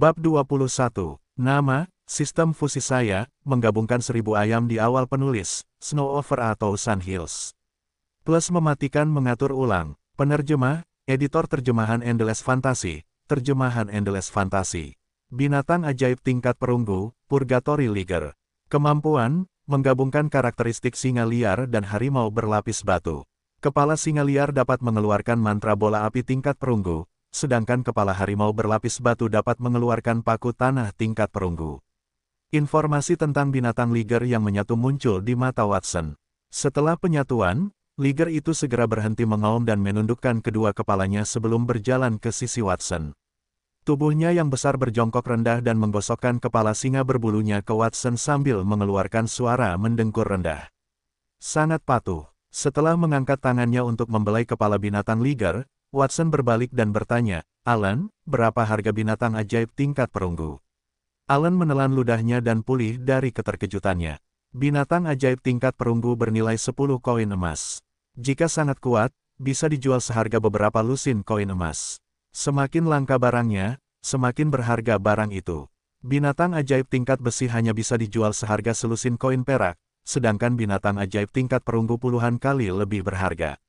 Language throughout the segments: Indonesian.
Bab 21. Nama, sistem fusi saya, menggabungkan 1000 ayam di awal penulis, Snow Over atau Sun Hills. Plus mematikan mengatur ulang, penerjemah, editor terjemahan Endless Fantasy, terjemahan Endless Fantasy. Binatang ajaib tingkat perunggu, Purgatory Liger. Kemampuan, menggabungkan karakteristik singa liar dan harimau berlapis batu. Kepala singa liar dapat mengeluarkan mantra bola api tingkat perunggu, sedangkan kepala harimau berlapis batu dapat mengeluarkan paku tanah tingkat perunggu. Informasi tentang binatang liger yang menyatu muncul di mata Watson. Setelah penyatuan, liger itu segera berhenti mengaum dan menundukkan kedua kepalanya sebelum berjalan ke sisi Watson. Tubuhnya yang besar berjongkok rendah dan menggosokkan kepala singa berbulunya ke Watson sambil mengeluarkan suara mendengkur rendah. Sangat patuh. Setelah mengangkat tangannya untuk membelai kepala binatang liger, Watson berbalik dan bertanya, "Alan, berapa harga binatang ajaib tingkat perunggu?" Alan menelan ludahnya dan pulih dari keterkejutannya. Binatang ajaib tingkat perunggu bernilai 10 koin emas. Jika sangat kuat, bisa dijual seharga beberapa lusin koin emas. Semakin langka barangnya, semakin berharga barang itu. Binatang ajaib tingkat besi hanya bisa dijual seharga selusin koin perak, sedangkan binatang ajaib tingkat perunggu puluhan kali lebih berharga.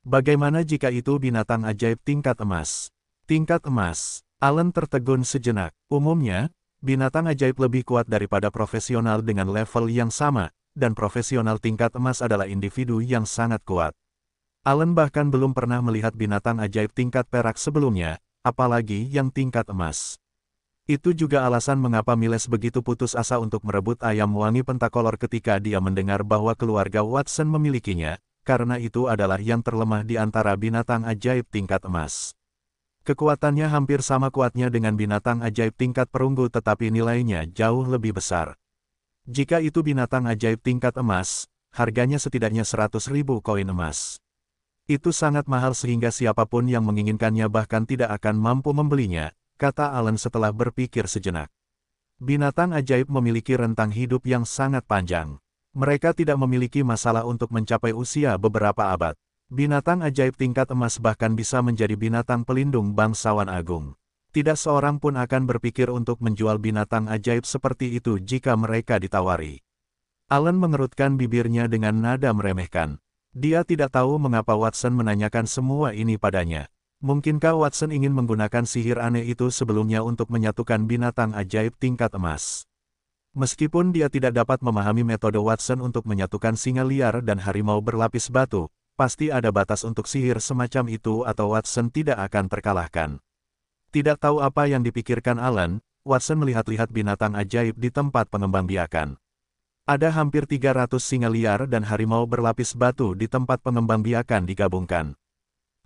Bagaimana jika itu binatang ajaib tingkat emas? Tingkat emas. Alan tertegun sejenak. Umumnya, binatang ajaib lebih kuat daripada profesional dengan level yang sama, dan profesional tingkat emas adalah individu yang sangat kuat. Alan bahkan belum pernah melihat binatang ajaib tingkat perak sebelumnya, apalagi yang tingkat emas. Itu juga alasan mengapa Miles begitu putus asa untuk merebut ayam wangi pentakolor ketika dia mendengar bahwa keluarga Watson memilikinya, karena itu adalah yang terlemah di antara binatang ajaib tingkat emas. Kekuatannya hampir sama kuatnya dengan binatang ajaib tingkat perunggu tetapi nilainya jauh lebih besar. Jika itu binatang ajaib tingkat emas, harganya setidaknya 100.000 koin emas. Itu sangat mahal sehingga siapapun yang menginginkannya bahkan tidak akan mampu membelinya, kata Alan setelah berpikir sejenak. Binatang ajaib memiliki rentang hidup yang sangat panjang. Mereka tidak memiliki masalah untuk mencapai usia beberapa abad. Binatang ajaib tingkat emas bahkan bisa menjadi binatang pelindung bangsawan agung. Tidak seorang pun akan berpikir untuk menjual binatang ajaib seperti itu jika mereka ditawari. Alan mengerutkan bibirnya dengan nada meremehkan. Dia tidak tahu mengapa Watson menanyakan semua ini padanya. Mungkinkah Watson ingin menggunakan sihir aneh itu sebelumnya untuk menyatukan binatang ajaib tingkat emas? Meskipun dia tidak dapat memahami metode Watson untuk menyatukan singa liar dan harimau berlapis batu, pasti ada batas untuk sihir semacam itu atau Watson tidak akan terkalahkan. Tidak tahu apa yang dipikirkan Alan, Watson melihat-lihat binatang ajaib di tempat pengembangbiakan. Ada hampir 300 singa liar dan harimau berlapis batu di tempat pengembangbiakan digabungkan.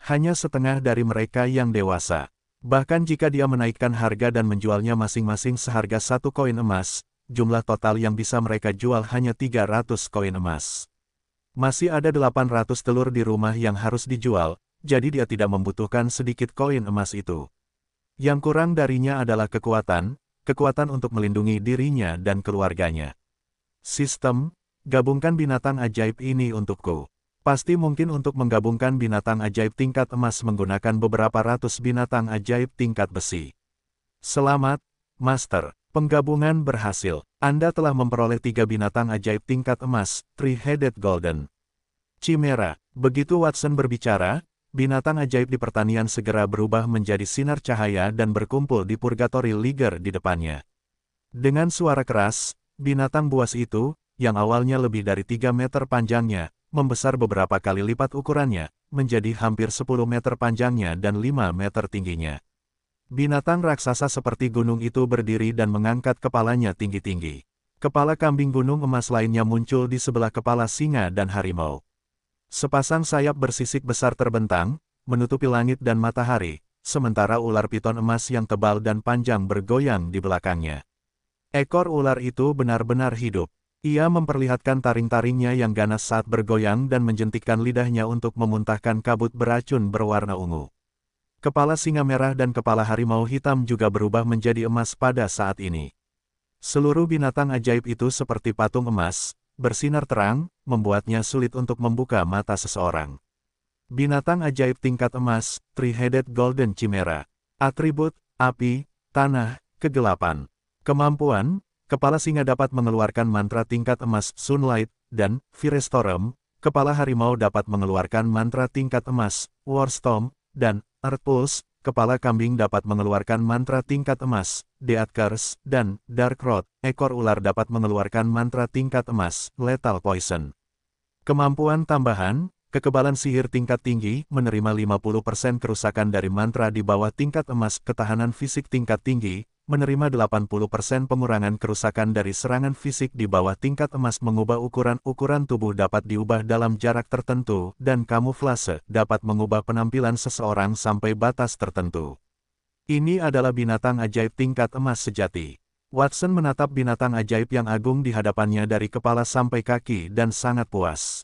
Hanya setengah dari mereka yang dewasa. Bahkan jika dia menaikkan harga dan menjualnya masing-masing seharga 1 koin emas, jumlah total yang bisa mereka jual hanya 300 koin emas. Masih ada 800 telur di rumah yang harus dijual, jadi dia tidak membutuhkan sedikit koin emas itu. Yang kurang darinya adalah kekuatan untuk melindungi dirinya dan keluarganya. Sistem, gabungkan binatang ajaib ini untukku. Pasti mungkin untuk menggabungkan binatang ajaib tingkat emas menggunakan beberapa ratus binatang ajaib tingkat besi. Selamat, Master. Penggabungan berhasil. Anda telah memperoleh 3 binatang ajaib tingkat emas, Three-Headed Golden Chimera. Begitu Watson berbicara, binatang ajaib di pertanian segera berubah menjadi sinar cahaya dan berkumpul di Purgatory Liger di depannya. Dengan suara keras, binatang buas itu, yang awalnya lebih dari 3 meter panjangnya, membesar beberapa kali lipat ukurannya, menjadi hampir 10 meter panjangnya dan 5 meter tingginya. Binatang raksasa seperti gunung itu berdiri dan mengangkat kepalanya tinggi-tinggi. Kepala kambing gunung emas lainnya muncul di sebelah kepala singa dan harimau. Sepasang sayap bersisik besar terbentang, menutupi langit dan matahari, sementara ular piton emas yang tebal dan panjang bergoyang di belakangnya. Ekor ular itu benar-benar hidup. Ia memperlihatkan taring-taringnya yang ganas saat bergoyang dan menjentikkan lidahnya untuk memuntahkan kabut beracun berwarna ungu. Kepala singa merah dan kepala harimau hitam juga berubah menjadi emas pada saat ini. Seluruh binatang ajaib itu seperti patung emas, bersinar terang, membuatnya sulit untuk membuka mata seseorang. Binatang ajaib tingkat emas, Three-Headed Golden Chimera. Atribut, api, tanah, kegelapan. Kemampuan, kepala singa dapat mengeluarkan mantra tingkat emas Sunlight, dan Firestorm, kepala harimau dapat mengeluarkan mantra tingkat emas Warstorm, dan Earth Pulse, kepala kambing dapat mengeluarkan mantra tingkat emas Death Curse, dan Dark Rod, ekor ular dapat mengeluarkan mantra tingkat emas Lethal Poison. Kemampuan tambahan, kekebalan sihir tingkat tinggi, menerima 50% kerusakan dari mantra di bawah tingkat emas. Ketahanan fisik tingkat tinggi, menerima 80% pengurangan kerusakan dari serangan fisik di bawah tingkat emas. Mengubah ukuran tubuh dapat diubah dalam jarak tertentu, dan kamuflase dapat mengubah penampilan seseorang sampai batas tertentu. Ini adalah binatang ajaib tingkat emas sejati. Watson menatap binatang ajaib yang agung di hadapannya dari kepala sampai kaki dan sangat puas.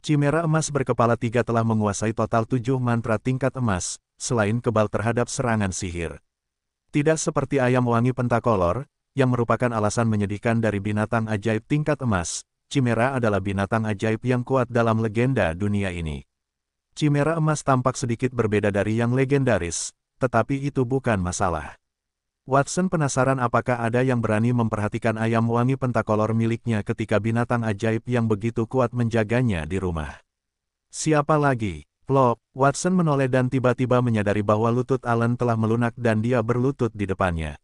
Chimera emas berkepala 3 telah menguasai total 7 mantra tingkat emas, selain kebal terhadap serangan sihir. Tidak seperti ayam wangi pentakolor, yang merupakan alasan menyedihkan dari binatang ajaib tingkat emas, Chimera adalah binatang ajaib yang kuat dalam legenda dunia ini. Chimera emas tampak sedikit berbeda dari yang legendaris, tetapi itu bukan masalah. Watson penasaran apakah ada yang berani memperhatikan ayam wangi pentakolor miliknya ketika binatang ajaib yang begitu kuat menjaganya di rumah. Siapa lagi? Plop, Watson menoleh dan tiba-tiba menyadari bahwa lutut Allen telah melunak dan dia berlutut di depannya.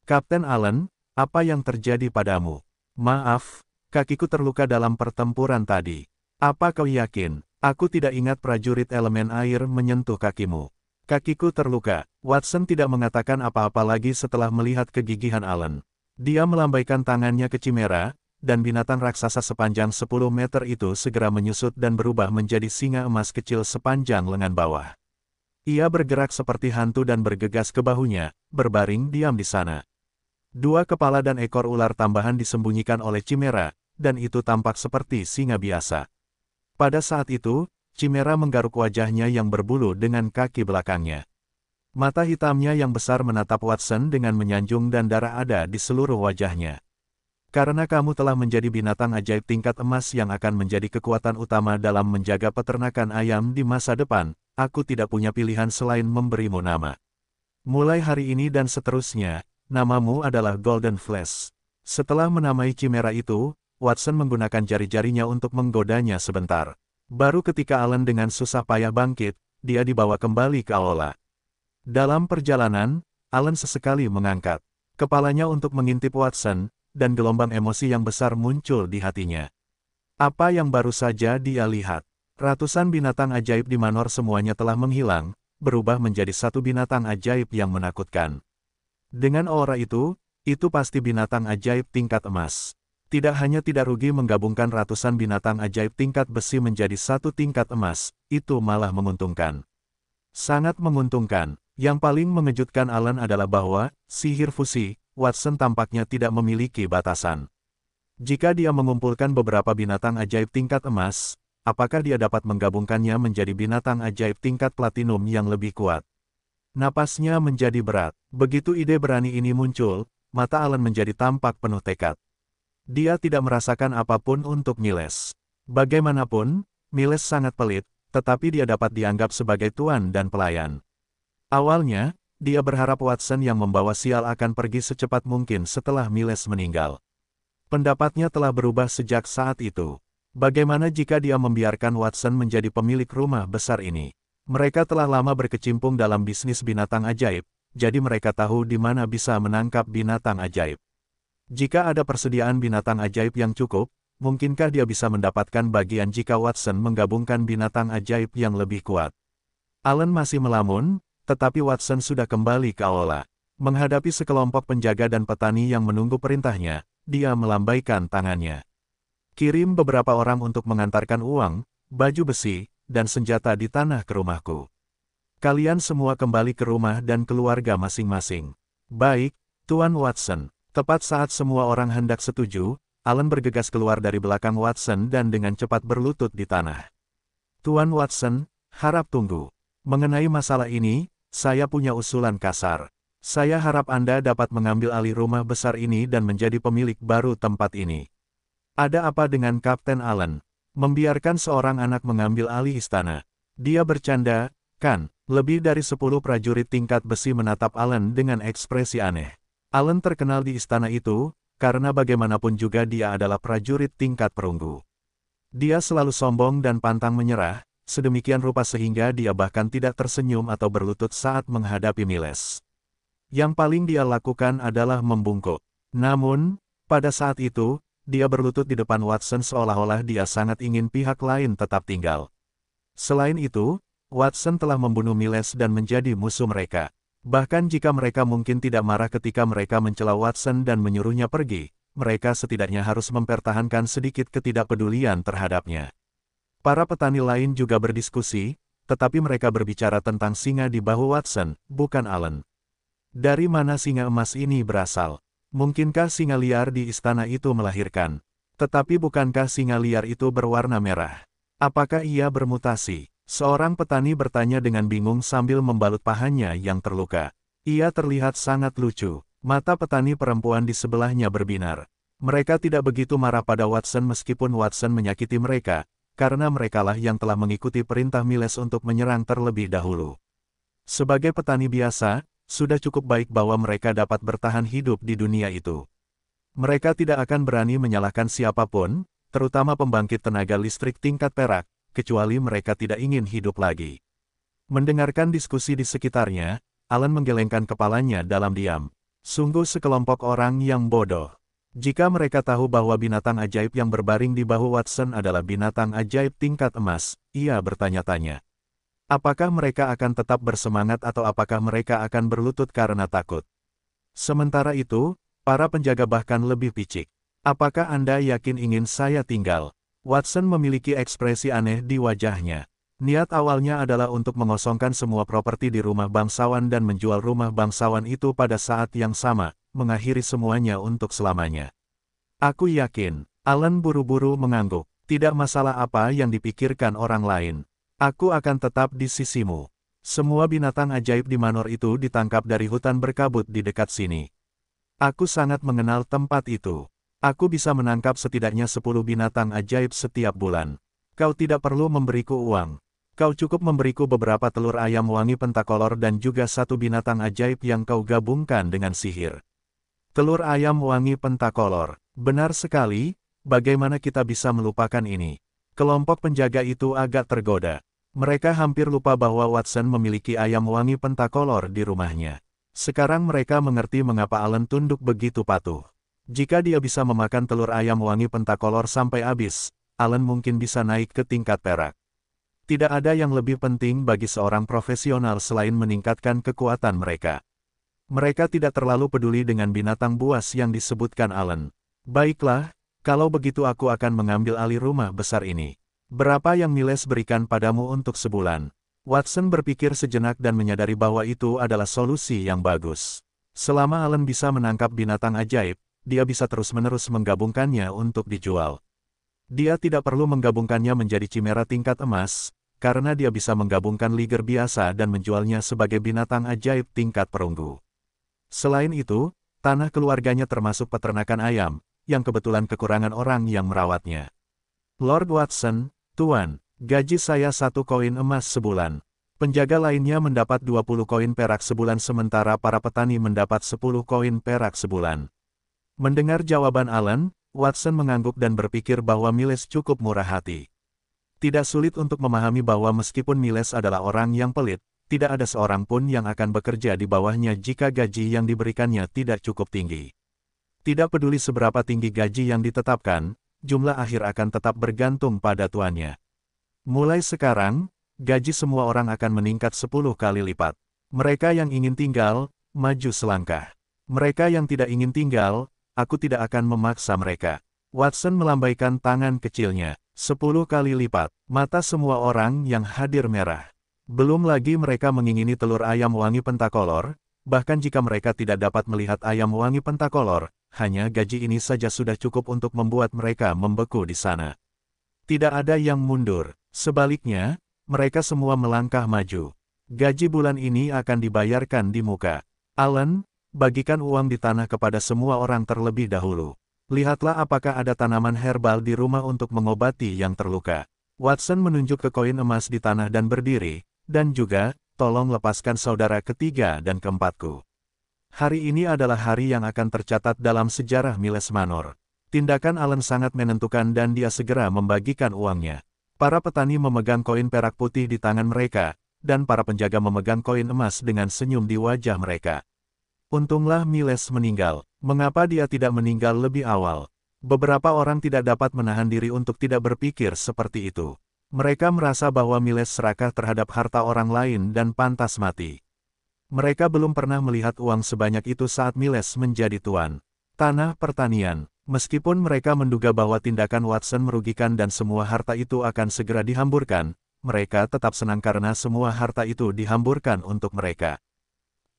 Kapten Allen, apa yang terjadi padamu? Maaf, kakiku terluka dalam pertempuran tadi. Apa kau yakin? Aku tidak ingat prajurit elemen air menyentuh kakimu. Kakiku terluka. Watson tidak mengatakan apa-apa lagi setelah melihat kegigihan Allen. Dia melambaikan tangannya ke Chimera, dan binatang raksasa sepanjang 10 meter itu segera menyusut dan berubah menjadi singa emas kecil sepanjang lengan bawah. Ia bergerak seperti hantu dan bergegas ke bahunya, berbaring diam di sana. 2 kepala dan ekor ular tambahan disembunyikan oleh Chimera, dan itu tampak seperti singa biasa. Pada saat itu, Chimera menggaruk wajahnya yang berbulu dengan kaki belakangnya. Mata hitamnya yang besar menatap Watson dengan menyanjung dan darah ada di seluruh wajahnya. Karena kamu telah menjadi binatang ajaib tingkat emas yang akan menjadi kekuatan utama dalam menjaga peternakan ayam di masa depan, aku tidak punya pilihan selain memberimu nama. Mulai hari ini dan seterusnya, namamu adalah Golden Flash. Setelah menamai Chimera itu, Watson menggunakan jari-jarinya untuk menggodanya sebentar. Baru ketika Allen dengan susah payah bangkit, dia dibawa kembali ke aula. Dalam perjalanan, Allen sesekali mengangkat kepalanya untuk mengintip Watson, dan gelombang emosi yang besar muncul di hatinya. Apa yang baru saja dia lihat? Ratusan binatang ajaib di Manor semuanya telah menghilang, berubah menjadi satu binatang ajaib yang menakutkan. Dengan aura itu pasti binatang ajaib tingkat emas. Tidak hanya tidak rugi menggabungkan ratusan binatang ajaib tingkat besi menjadi satu tingkat emas, itu malah menguntungkan. Sangat menguntungkan. Yang paling mengejutkan Allen adalah bahwa, sihir fusi, Watson tampaknya tidak memiliki batasan. Jika dia mengumpulkan beberapa binatang ajaib tingkat emas, apakah dia dapat menggabungkannya menjadi binatang ajaib tingkat platinum yang lebih kuat? Napasnya menjadi berat. Begitu ide berani ini muncul, mata Allen menjadi tampak penuh tekad. Dia tidak merasakan apapun untuk Miles. Bagaimanapun, Miles sangat pelit, tetapi dia dapat dianggap sebagai tuan dan pelayan. Awalnya, dia berharap Watson yang membawa sial akan pergi secepat mungkin setelah Miles meninggal. Pendapatnya telah berubah sejak saat itu. Bagaimana jika dia membiarkan Watson menjadi pemilik rumah besar ini? Mereka telah lama berkecimpung dalam bisnis binatang ajaib, jadi mereka tahu di mana bisa menangkap binatang ajaib. Jika ada persediaan binatang ajaib yang cukup, mungkinkah dia bisa mendapatkan bagian jika Watson menggabungkan binatang ajaib yang lebih kuat? Allen masih melamun, tetapi Watson sudah kembali ke aula. Menghadapi sekelompok penjaga dan petani yang menunggu perintahnya, dia melambaikan tangannya. Kirim beberapa orang untuk mengantarkan uang, baju besi, dan senjata di tanah ke rumahku. Kalian semua kembali ke rumah dan keluarga masing-masing. Baik, Tuan Watson. Tepat saat semua orang hendak setuju, Allen bergegas keluar dari belakang Watson dan dengan cepat berlutut di tanah. Tuan Watson, harap tunggu. Mengenai masalah ini, saya punya usulan kasar. Saya harap Anda dapat mengambil alih rumah besar ini dan menjadi pemilik baru tempat ini. Ada apa dengan Kapten Allen? Membiarkan seorang anak mengambil alih istana. Dia bercanda, kan? Lebih dari 10 prajurit tingkat besi menatap Allen dengan ekspresi aneh. Alan terkenal di istana itu, karena bagaimanapun juga dia adalah prajurit tingkat perunggu. Dia selalu sombong dan pantang menyerah, sedemikian rupa sehingga dia bahkan tidak tersenyum atau berlutut saat menghadapi Miles. Yang paling dia lakukan adalah membungkuk. Namun, pada saat itu, dia berlutut di depan Watson seolah-olah dia sangat ingin pihak lain tetap tinggal. Selain itu, Watson telah membunuh Miles dan menjadi musuh mereka. Bahkan jika mereka mungkin tidak marah ketika mereka mencela Watson dan menyuruhnya pergi, mereka setidaknya harus mempertahankan sedikit ketidakpedulian terhadapnya. Para petani lain juga berdiskusi, tetapi mereka berbicara tentang singa di bahu Watson, bukan Alan. Dari mana singa emas ini berasal? Mungkinkah singa liar di istana itu melahirkan? Tetapi bukankah singa liar itu berwarna merah? Apakah ia bermutasi? Seorang petani bertanya dengan bingung sambil membalut pahanya yang terluka. Ia terlihat sangat lucu. Mata petani perempuan di sebelahnya berbinar. Mereka tidak begitu marah pada Watson meskipun Watson menyakiti mereka, karena merekalah yang telah mengikuti perintah Miles untuk menyerang terlebih dahulu. Sebagai petani biasa, sudah cukup baik bahwa mereka dapat bertahan hidup di dunia itu. Mereka tidak akan berani menyalahkan siapapun, terutama pembangkit tenaga listrik tingkat perak, kecuali mereka tidak ingin hidup lagi. Mendengarkan diskusi di sekitarnya, Alan menggelengkan kepalanya dalam diam. Sungguh sekelompok orang yang bodoh. Jika mereka tahu bahwa binatang ajaib yang berbaring di bahu Watson adalah binatang ajaib tingkat emas, ia bertanya-tanya. Apakah mereka akan tetap bersemangat atau apakah mereka akan berlutut karena takut? Sementara itu, para penjaga bahkan lebih picik. Apakah Anda yakin ingin saya tinggal? Watson memiliki ekspresi aneh di wajahnya. Niat awalnya adalah untuk mengosongkan semua properti di rumah bangsawan dan menjual rumah bangsawan itu pada saat yang sama, mengakhiri semuanya untuk selamanya. Aku yakin, Alan buru-buru mengangguk, tidak masalah apa yang dipikirkan orang lain. Aku akan tetap di sisimu. Semua binatang ajaib di Manor itu ditangkap dari hutan berkabut di dekat sini. Aku sangat mengenal tempat itu. Aku bisa menangkap setidaknya 10 binatang ajaib setiap bulan. Kau tidak perlu memberiku uang. Kau cukup memberiku beberapa telur ayam wangi pentakolor dan juga satu binatang ajaib yang kau gabungkan dengan sihir. Telur ayam wangi pentakolor. Benar sekali, bagaimana kita bisa melupakan ini? Kelompok penjaga itu agak tergoda. Mereka hampir lupa bahwa Watson memiliki ayam wangi pentakolor di rumahnya. Sekarang mereka mengerti mengapa Alan tunduk begitu patuh. Jika dia bisa memakan telur ayam wangi pentakolor sampai habis, Alan mungkin bisa naik ke tingkat perak. Tidak ada yang lebih penting bagi seorang profesional selain meningkatkan kekuatan mereka. Mereka tidak terlalu peduli dengan binatang buas yang disebutkan Alan. Baiklah, kalau begitu aku akan mengambil alih rumah besar ini. Berapa yang Miles berikan padamu untuk sebulan? Watson berpikir sejenak dan menyadari bahwa itu adalah solusi yang bagus. Selama Alan bisa menangkap binatang ajaib, dia bisa terus-menerus menggabungkannya untuk dijual. Dia tidak perlu menggabungkannya menjadi chimera tingkat emas, karena dia bisa menggabungkan liger biasa dan menjualnya sebagai binatang ajaib tingkat perunggu. Selain itu, tanah keluarganya termasuk peternakan ayam, yang kebetulan kekurangan orang yang merawatnya. Lord Watson, Tuan, gaji saya 1 koin emas sebulan. Penjaga lainnya mendapat 20 koin perak sebulan sementara para petani mendapat 10 koin perak sebulan. Mendengar jawaban Alan, Watson mengangguk dan berpikir bahwa Miles cukup murah hati. Tidak sulit untuk memahami bahwa meskipun Miles adalah orang yang pelit, tidak ada seorang pun yang akan bekerja di bawahnya jika gaji yang diberikannya tidak cukup tinggi. Tidak peduli seberapa tinggi gaji yang ditetapkan, jumlah akhir akan tetap bergantung pada tuannya. Mulai sekarang, gaji semua orang akan meningkat 10 kali lipat. Mereka yang ingin tinggal, maju selangkah. Mereka yang tidak ingin tinggal, aku tidak akan memaksa mereka. Watson melambaikan tangan kecilnya. 10 kali lipat. Mata semua orang yang hadir merah. Belum lagi mereka mengingini telur ayam wangi pentakolor, bahkan jika mereka tidak dapat melihat ayam wangi pentakolor, hanya gaji ini saja sudah cukup untuk membuat mereka membeku di sana. Tidak ada yang mundur. Sebaliknya, mereka semua melangkah maju. Gaji bulan ini akan dibayarkan di muka. Alan, bagikan uang di tanah kepada semua orang terlebih dahulu. Lihatlah apakah ada tanaman herbal di rumah untuk mengobati yang terluka. Watson menunjuk ke koin emas di tanah dan berdiri, dan juga, tolong lepaskan saudara ketiga dan keempatku. Hari ini adalah hari yang akan tercatat dalam sejarah Miles Manor. Tindakan Allen sangat menentukan dan dia segera membagikan uangnya. Para petani memegang koin perak putih di tangan mereka, dan para penjaga memegang koin emas dengan senyum di wajah mereka. Untunglah Miles meninggal. Mengapa dia tidak meninggal lebih awal? Beberapa orang tidak dapat menahan diri untuk tidak berpikir seperti itu. Mereka merasa bahwa Miles serakah terhadap harta orang lain dan pantas mati. Mereka belum pernah melihat uang sebanyak itu saat Miles menjadi tuan tanah pertanian. Meskipun mereka menduga bahwa tindakan Watson merugikan dan semua harta itu akan segera dihamburkan, mereka tetap senang karena semua harta itu dihamburkan untuk mereka.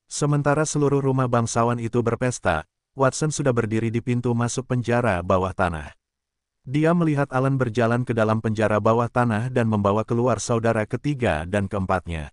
Sementara seluruh rumah bangsawan itu berpesta, Watson sudah berdiri di pintu masuk penjara bawah tanah. Dia melihat Allen berjalan ke dalam penjara bawah tanah dan membawa keluar saudara ketiga dan keempatnya.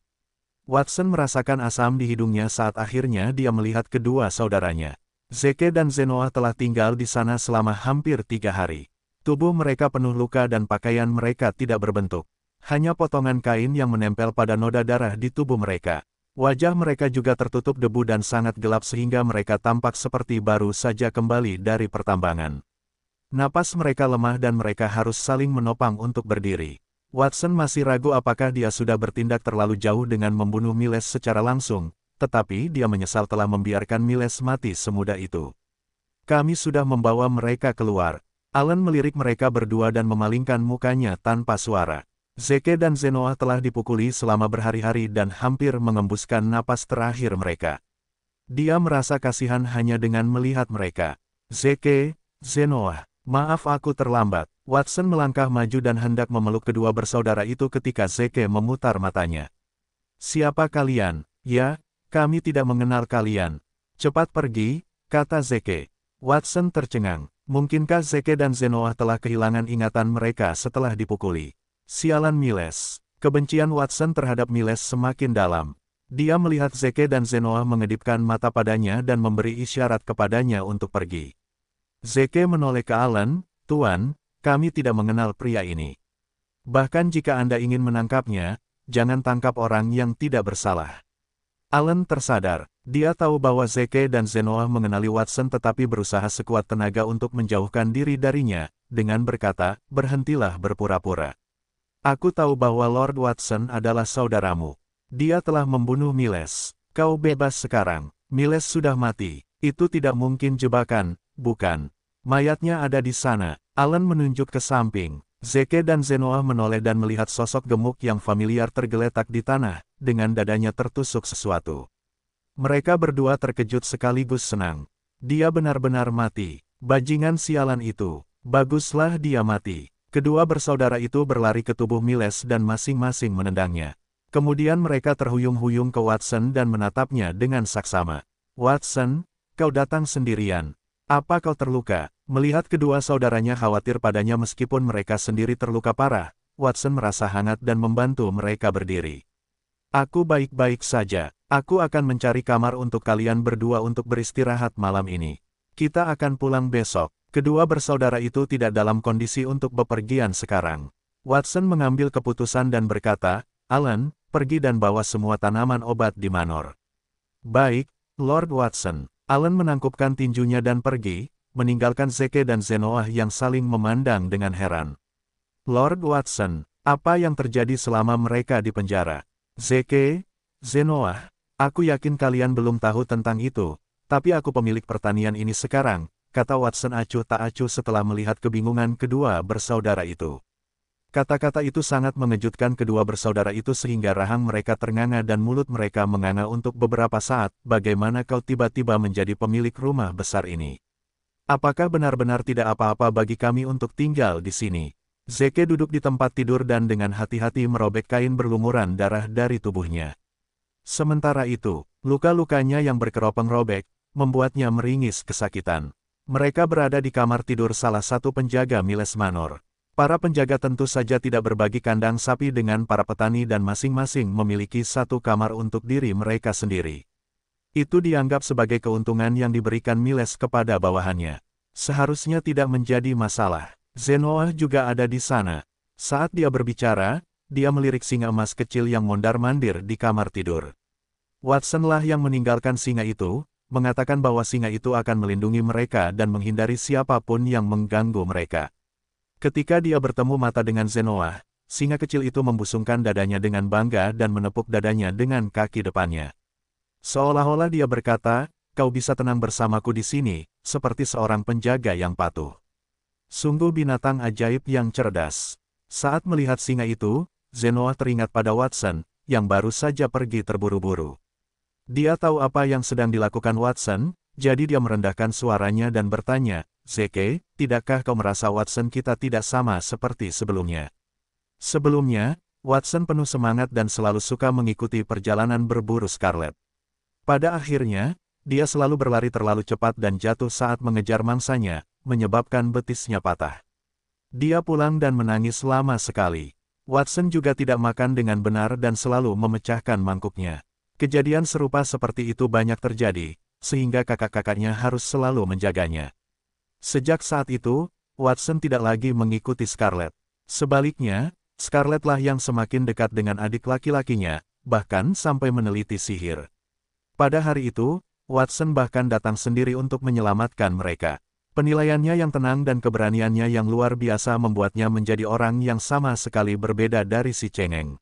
Watson merasakan asam di hidungnya saat akhirnya dia melihat kedua saudaranya. Zeke dan Zenoa telah tinggal di sana selama hampir 3 hari. Tubuh mereka penuh luka dan pakaian mereka tidak berbentuk. Hanya potongan kain yang menempel pada noda darah di tubuh mereka. Wajah mereka juga tertutup debu dan sangat gelap sehingga mereka tampak seperti baru saja kembali dari pertambangan. Napas mereka lemah dan mereka harus saling menopang untuk berdiri. Watson masih ragu apakah dia sudah bertindak terlalu jauh dengan membunuh Miles secara langsung, tetapi dia menyesal telah membiarkan Miles mati semudah itu. Kami sudah membawa mereka keluar. Allen melirik mereka berdua dan memalingkan mukanya tanpa suara. Zeke dan Zenoa telah dipukuli selama berhari-hari dan hampir mengembuskan napas terakhir mereka. Dia merasa kasihan hanya dengan melihat mereka. Zeke, Zenoa, maaf aku terlambat. Watson melangkah maju dan hendak memeluk kedua bersaudara itu ketika Zeke memutar matanya. Siapa kalian? Ya, kami tidak mengenal kalian. Cepat pergi, kata Zeke. Watson tercengang. Mungkinkah Zeke dan Zenoa telah kehilangan ingatan mereka setelah dipukuli? Sialan Miles. Kebencian Watson terhadap Miles semakin dalam. Dia melihat Zeke dan Zenoa mengedipkan mata padanya dan memberi isyarat kepadanya untuk pergi. Zeke menoleh ke Allen, Tuan, kami tidak mengenal pria ini. Bahkan jika Anda ingin menangkapnya, jangan tangkap orang yang tidak bersalah. Allen tersadar. Dia tahu bahwa Zeke dan Zenoa mengenali Watson tetapi berusaha sekuat tenaga untuk menjauhkan diri darinya, dengan berkata, berhentilah berpura-pura. Aku tahu bahwa Lord Watson adalah saudaramu. Dia telah membunuh Miles. Kau bebas sekarang. Miles sudah mati. Itu tidak mungkin jebakan, bukan? Mayatnya ada di sana. Allen menunjuk ke samping. Zeke dan Zenoa menoleh dan melihat sosok gemuk yang familiar tergeletak di tanah, dengan dadanya tertusuk sesuatu. Mereka berdua terkejut sekaligus senang. Dia benar-benar mati. Bajingan sialan itu. Baguslah dia mati. Kedua bersaudara itu berlari ke tubuh Miles dan masing-masing menendangnya. Kemudian mereka terhuyung-huyung ke Watson dan menatapnya dengan saksama. Watson, kau datang sendirian. Apa kau terluka? Melihat kedua saudaranya khawatir padanya meskipun mereka sendiri terluka parah, Watson merasa hangat dan membantu mereka berdiri. Aku baik-baik saja. Aku akan mencari kamar untuk kalian berdua untuk beristirahat malam ini. Kita akan pulang besok. Kedua bersaudara itu tidak dalam kondisi untuk bepergian sekarang. Watson mengambil keputusan dan berkata, Allen, pergi dan bawa semua tanaman obat di Manor. Baik, Lord Watson. Allen menangkupkan tinjunya dan pergi, meninggalkan Zeke dan Zenoa yang saling memandang dengan heran. Lord Watson, apa yang terjadi selama mereka di penjara? Zeke, Zenoa, aku yakin kalian belum tahu tentang itu, tapi aku pemilik pertanian ini sekarang, kata Watson acuh tak acuh setelah melihat kebingungan kedua bersaudara itu. Kata-kata itu sangat mengejutkan kedua bersaudara itu sehingga rahang mereka ternganga dan mulut mereka menganga untuk beberapa saat. Bagaimana kau tiba-tiba menjadi pemilik rumah besar ini? Apakah benar-benar tidak apa-apa bagi kami untuk tinggal di sini? Zeke duduk di tempat tidur dan dengan hati-hati merobek kain berlumuran darah dari tubuhnya. Sementara itu, luka-lukanya yang berkeropeng robek, membuatnya meringis kesakitan. Mereka berada di kamar tidur salah satu penjaga Miles Manor. Para penjaga tentu saja tidak berbagi kandang sapi dengan para petani dan masing-masing memiliki satu kamar untuk diri mereka sendiri. Itu dianggap sebagai keuntungan yang diberikan Miles kepada bawahannya. Seharusnya tidak menjadi masalah. Zenoa juga ada di sana. Saat dia berbicara, dia melirik singa emas kecil yang mondar-mandir di kamar tidur. Watsonlah yang meninggalkan singa itu, mengatakan bahwa singa itu akan melindungi mereka dan menghindari siapapun yang mengganggu mereka. Ketika dia bertemu mata dengan Zenoa, singa kecil itu membusungkan dadanya dengan bangga dan menepuk dadanya dengan kaki depannya. Seolah-olah dia berkata, "Kau bisa tenang bersamaku di sini, seperti seorang penjaga yang patuh." Sungguh binatang ajaib yang cerdas. Saat melihat singa itu, Zenoa teringat pada Watson, yang baru saja pergi terburu-buru. Dia tahu apa yang sedang dilakukan Watson, jadi dia merendahkan suaranya dan bertanya, "Zeke, tidakkah kau merasa Watson kita tidak sama seperti sebelumnya?" Sebelumnya, Watson penuh semangat dan selalu suka mengikuti perjalanan berburu Scarlet. Pada akhirnya, dia selalu berlari terlalu cepat dan jatuh saat mengejar mangsanya, menyebabkan betisnya patah. Dia pulang dan menangis lama sekali. Watson juga tidak makan dengan benar dan selalu memecahkan mangkuknya. Kejadian serupa seperti itu banyak terjadi, sehingga kakak-kakaknya harus selalu menjaganya. Sejak saat itu, Watson tidak lagi mengikuti Scarlet. Sebaliknya, Scarlet lah yang semakin dekat dengan adik laki-lakinya, bahkan sampai meneliti sihir. Pada hari itu, Watson bahkan datang sendiri untuk menyelamatkan mereka. Penilaiannya yang tenang dan keberaniannya yang luar biasa membuatnya menjadi orang yang sama sekali berbeda dari si cengeng.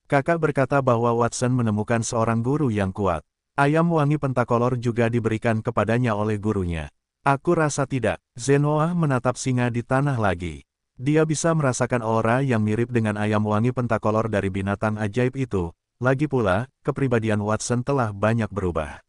Kakak berkata bahwa Watson menemukan seorang guru yang kuat. Ayam wangi pentakolor juga diberikan kepadanya oleh gurunya. Aku rasa tidak. Zenoa menatap singa di tanah lagi. Dia bisa merasakan aura yang mirip dengan ayam wangi pentakolor dari binatang ajaib itu. Lagi pula, kepribadian Watson telah banyak berubah.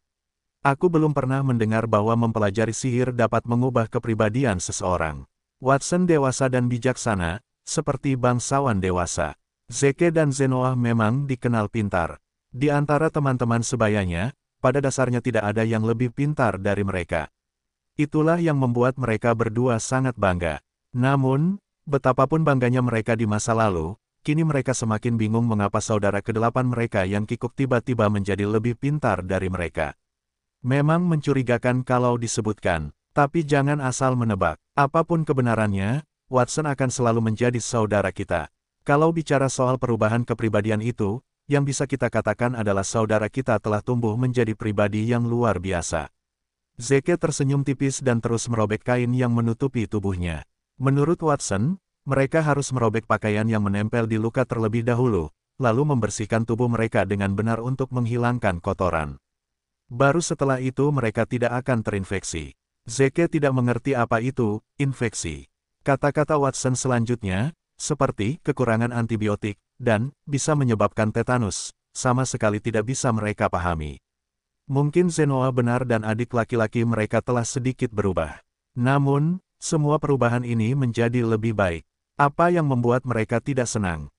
Aku belum pernah mendengar bahwa mempelajari sihir dapat mengubah kepribadian seseorang. Watson dewasa dan bijaksana, seperti bangsawan dewasa. Zeke dan Zenoa memang dikenal pintar. Di antara teman-teman sebayanya, pada dasarnya tidak ada yang lebih pintar dari mereka. Itulah yang membuat mereka berdua sangat bangga. Namun, betapapun bangganya mereka di masa lalu, kini mereka semakin bingung mengapa saudara kedelapan mereka yang kikuk tiba-tiba menjadi lebih pintar dari mereka. Memang mencurigakan kalau disebutkan, tapi jangan asal menebak. Apapun kebenarannya, Watson akan selalu menjadi saudara kita. Kalau bicara soal perubahan kepribadian itu, yang bisa kita katakan adalah saudara kita telah tumbuh menjadi pribadi yang luar biasa. Zeke tersenyum tipis dan terus merobek kain yang menutupi tubuhnya. Menurut Watson, mereka harus merobek pakaian yang menempel di luka terlebih dahulu, lalu membersihkan tubuh mereka dengan benar untuk menghilangkan kotoran. Baru setelah itu mereka tidak akan terinfeksi. Zeke tidak mengerti apa itu, infeksi. Kata-kata Watson selanjutnya, seperti kekurangan antibiotik, dan bisa menyebabkan tetanus, sama sekali tidak bisa mereka pahami. Mungkin Zenoa benar dan adik laki-laki mereka telah sedikit berubah. Namun, semua perubahan ini menjadi lebih baik. Apa yang membuat mereka tidak senang?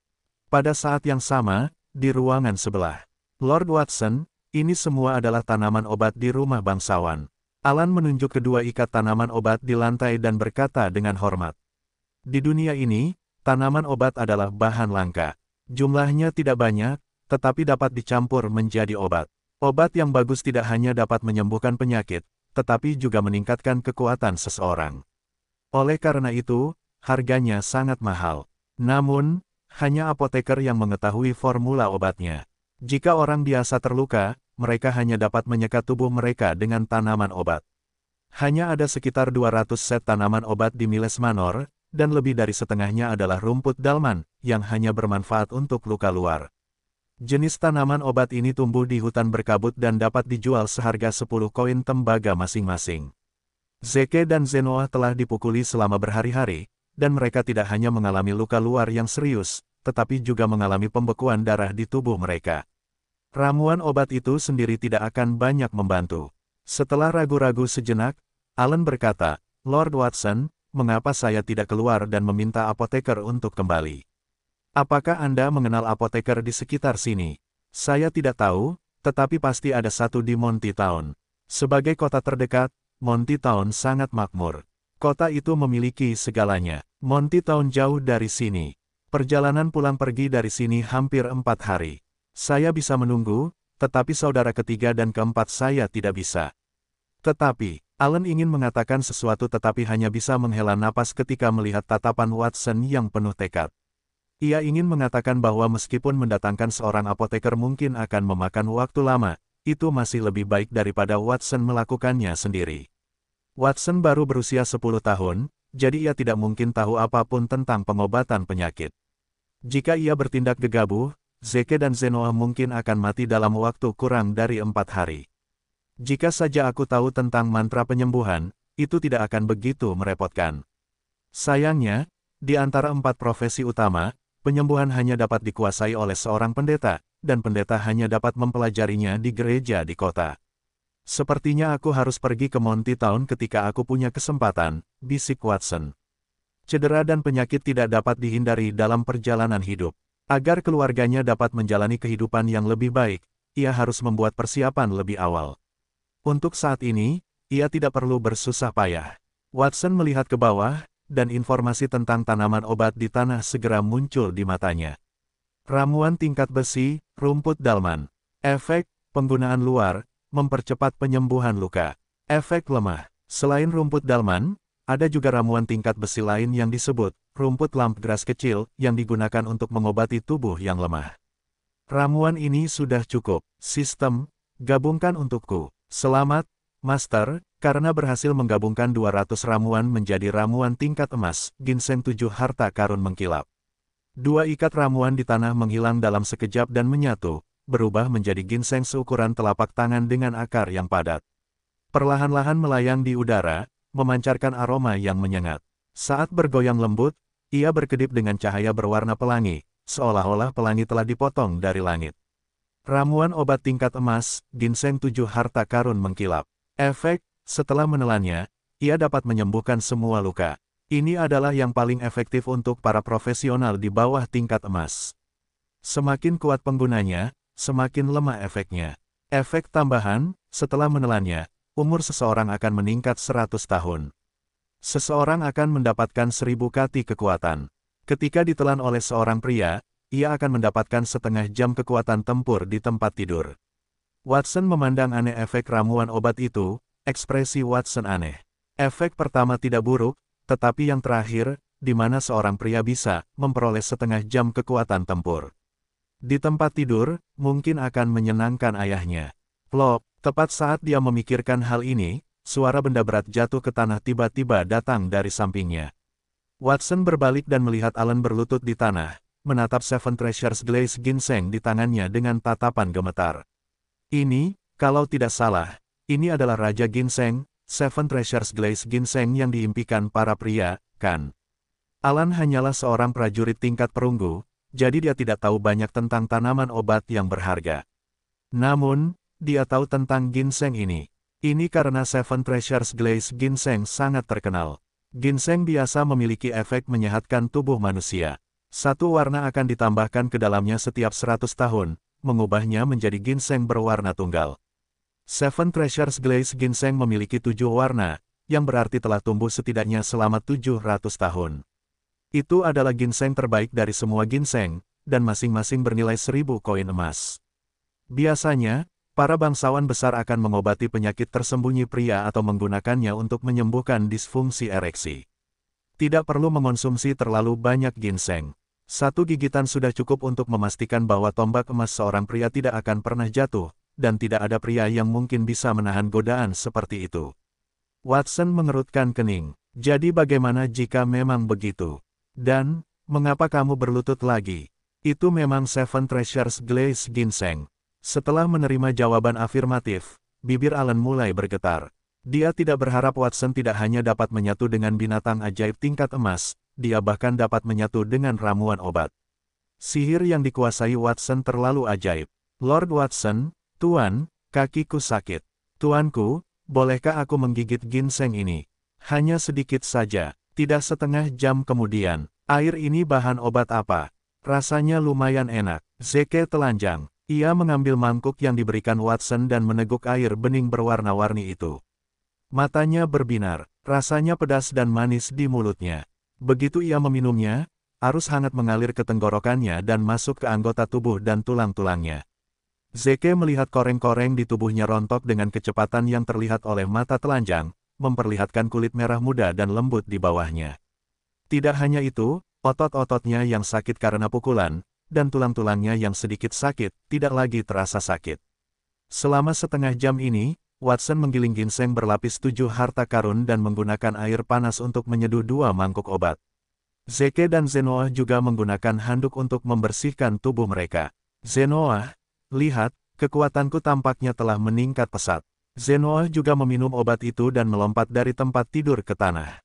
Pada saat yang sama, di ruangan sebelah, Lord Watson, ini semua adalah tanaman obat di rumah bangsawan. Alan menunjuk kedua ikat tanaman obat di lantai dan berkata dengan hormat. Di dunia ini, tanaman obat adalah bahan langka. Jumlahnya tidak banyak, tetapi dapat dicampur menjadi obat. Obat yang bagus tidak hanya dapat menyembuhkan penyakit, tetapi juga meningkatkan kekuatan seseorang. Oleh karena itu, harganya sangat mahal. Namun, hanya apoteker yang mengetahui formula obatnya. Jika orang biasa terluka, mereka hanya dapat menyekat tubuh mereka dengan tanaman obat. Hanya ada sekitar 200 set tanaman obat di Miles Manor, dan lebih dari setengahnya adalah rumput dalman, yang hanya bermanfaat untuk luka luar. Jenis tanaman obat ini tumbuh di hutan berkabut dan dapat dijual seharga 10 koin tembaga masing-masing. Zeke dan Zenoa telah dipukuli selama berhari-hari, dan mereka tidak hanya mengalami luka luar yang serius, tetapi juga mengalami pembekuan darah di tubuh mereka. Ramuan obat itu sendiri tidak akan banyak membantu. Setelah ragu-ragu sejenak, Alan berkata, Lord Watson, mengapa saya tidak keluar dan meminta apoteker untuk kembali? Apakah Anda mengenal apoteker di sekitar sini? Saya tidak tahu, tetapi pasti ada satu di Monty Town. Sebagai kota terdekat, Monty Town sangat makmur. Kota itu memiliki segalanya. Monty Town jauh dari sini. Perjalanan pulang pergi dari sini hampir 4 hari. Saya bisa menunggu, tetapi saudara ketiga dan keempat saya tidak bisa. Tetapi, Alan ingin mengatakan sesuatu tetapi hanya bisa menghela napas ketika melihat tatapan Watson yang penuh tekad. Ia ingin mengatakan bahwa meskipun mendatangkan seorang apoteker mungkin akan memakan waktu lama, itu masih lebih baik daripada Watson melakukannya sendiri. Watson baru berusia 10 tahun, jadi ia tidak mungkin tahu apapun tentang pengobatan penyakit. Jika ia bertindak gegabah, Zeke dan Zenoa mungkin akan mati dalam waktu kurang dari 4 hari. Jika saja aku tahu tentang mantra penyembuhan, itu tidak akan begitu merepotkan. Sayangnya, di antara 4 profesi utama, penyembuhan hanya dapat dikuasai oleh seorang pendeta, dan pendeta hanya dapat mempelajarinya di gereja di kota. Sepertinya aku harus pergi ke Monty Town ketika aku punya kesempatan, bisik Watson. Cedera dan penyakit tidak dapat dihindari dalam perjalanan hidup. Agar keluarganya dapat menjalani kehidupan yang lebih baik, ia harus membuat persiapan lebih awal. Untuk saat ini, ia tidak perlu bersusah payah. Watson melihat ke bawah, dan informasi tentang tanaman obat di tanah segera muncul di matanya. Ramuan tingkat besi, rumput dalman. Efek, penggunaan luar, mempercepat penyembuhan luka. Efek lemah. Selain rumput dalman, ada juga ramuan tingkat besi lain yang disebut rumput lampgras kecil yang digunakan untuk mengobati tubuh yang lemah. Ramuan ini sudah cukup. Sistem, gabungkan untukku. Selamat, Master, karena berhasil menggabungkan 200 ramuan menjadi ramuan tingkat emas, ginseng 7 harta karun mengkilap. 2 ikat ramuan di tanah menghilang dalam sekejap dan menyatu, berubah menjadi ginseng seukuran telapak tangan dengan akar yang padat. Perlahan-lahan melayang di udara, memancarkan aroma yang menyengat. Saat bergoyang lembut, ia berkedip dengan cahaya berwarna pelangi, seolah-olah pelangi telah dipotong dari langit. Ramuan obat tingkat emas, ginseng 7 harta karun mengkilap. Efek, setelah menelannya, ia dapat menyembuhkan semua luka. Ini adalah yang paling efektif untuk para profesional di bawah tingkat emas. Semakin kuat penggunanya, semakin lemah efeknya. Efek tambahan, setelah menelannya, umur seseorang akan meningkat 100 tahun. Seseorang akan mendapatkan 1000 kati kekuatan. Ketika ditelan oleh seorang pria, ia akan mendapatkan setengah jam kekuatan tempur di tempat tidur. Watson memandang aneh efek ramuan obat itu, ekspresi Watson aneh. Efek pertama tidak buruk, tetapi yang terakhir, di mana seorang pria bisa memperoleh setengah jam kekuatan tempur. Di tempat tidur, mungkin akan menyenangkan ayahnya. Plop, tepat saat dia memikirkan hal ini, suara benda berat jatuh ke tanah tiba-tiba datang dari sampingnya. Watson berbalik dan melihat Alan berlutut di tanah, menatap Seven Treasures Glaze ginseng di tangannya dengan tatapan gemetar. Ini, kalau tidak salah, ini adalah Raja Ginseng, Seven Treasures Glaze ginseng yang diimpikan para pria, kan? Alan hanyalah seorang prajurit tingkat perunggu, jadi dia tidak tahu banyak tentang tanaman obat yang berharga. Namun, dia tahu tentang ginseng ini. Ini karena Seven Treasures Glaze ginseng sangat terkenal. Ginseng biasa memiliki efek menyehatkan tubuh manusia. Satu warna akan ditambahkan ke dalamnya setiap 100 tahun, mengubahnya menjadi ginseng berwarna tunggal. Seven Treasures Glaze ginseng memiliki 7 warna, yang berarti telah tumbuh setidaknya selama 700 tahun. Itu adalah ginseng terbaik dari semua ginseng, dan masing-masing bernilai 1000 koin emas. Biasanya, para bangsawan besar akan mengobati penyakit tersembunyi pria atau menggunakannya untuk menyembuhkan disfungsi ereksi. Tidak perlu mengonsumsi terlalu banyak ginseng. 1 gigitan sudah cukup untuk memastikan bahwa tombak emas seorang pria tidak akan pernah jatuh, dan tidak ada pria yang mungkin bisa menahan godaan seperti itu. Watson mengerutkan kening. Jadi bagaimana jika memang begitu? Dan, mengapa kamu berlutut lagi? Itu memang Seven Treasures Glaze ginseng. Setelah menerima jawaban afirmatif, bibir Alan mulai bergetar. Dia tidak berharap Watson tidak hanya dapat menyatu dengan binatang ajaib tingkat emas, dia bahkan dapat menyatu dengan ramuan obat. Sihir yang dikuasai Watson terlalu ajaib. Lord Watson, Tuan, kakiku sakit. Tuanku, bolehkah aku menggigit ginseng ini? Hanya sedikit saja. Tidak setengah jam kemudian. Air ini bahan obat apa? Rasanya lumayan enak. Zeke telanjang. Ia mengambil mangkuk yang diberikan Watson dan meneguk air bening berwarna-warni itu. Matanya berbinar. Rasanya pedas dan manis di mulutnya. Begitu ia meminumnya, arus hangat mengalir ke tenggorokannya dan masuk ke anggota tubuh dan tulang-tulangnya. Zeke melihat koreng-koreng di tubuhnya rontok dengan kecepatan yang terlihat oleh mata telanjang, memperlihatkan kulit merah muda dan lembut di bawahnya. Tidak hanya itu, otot-ototnya yang sakit karena pukulan, dan tulang-tulangnya yang sedikit sakit, tidak lagi terasa sakit. Selama setengah jam ini, Watson menggiling ginseng berlapis 7 harta karun dan menggunakan air panas untuk menyeduh 2 mangkuk obat. Zeke dan Zenoah juga menggunakan handuk untuk membersihkan tubuh mereka. Zenoah, lihat, kekuatanku tampaknya telah meningkat pesat. Zenoah juga meminum obat itu dan melompat dari tempat tidur ke tanah.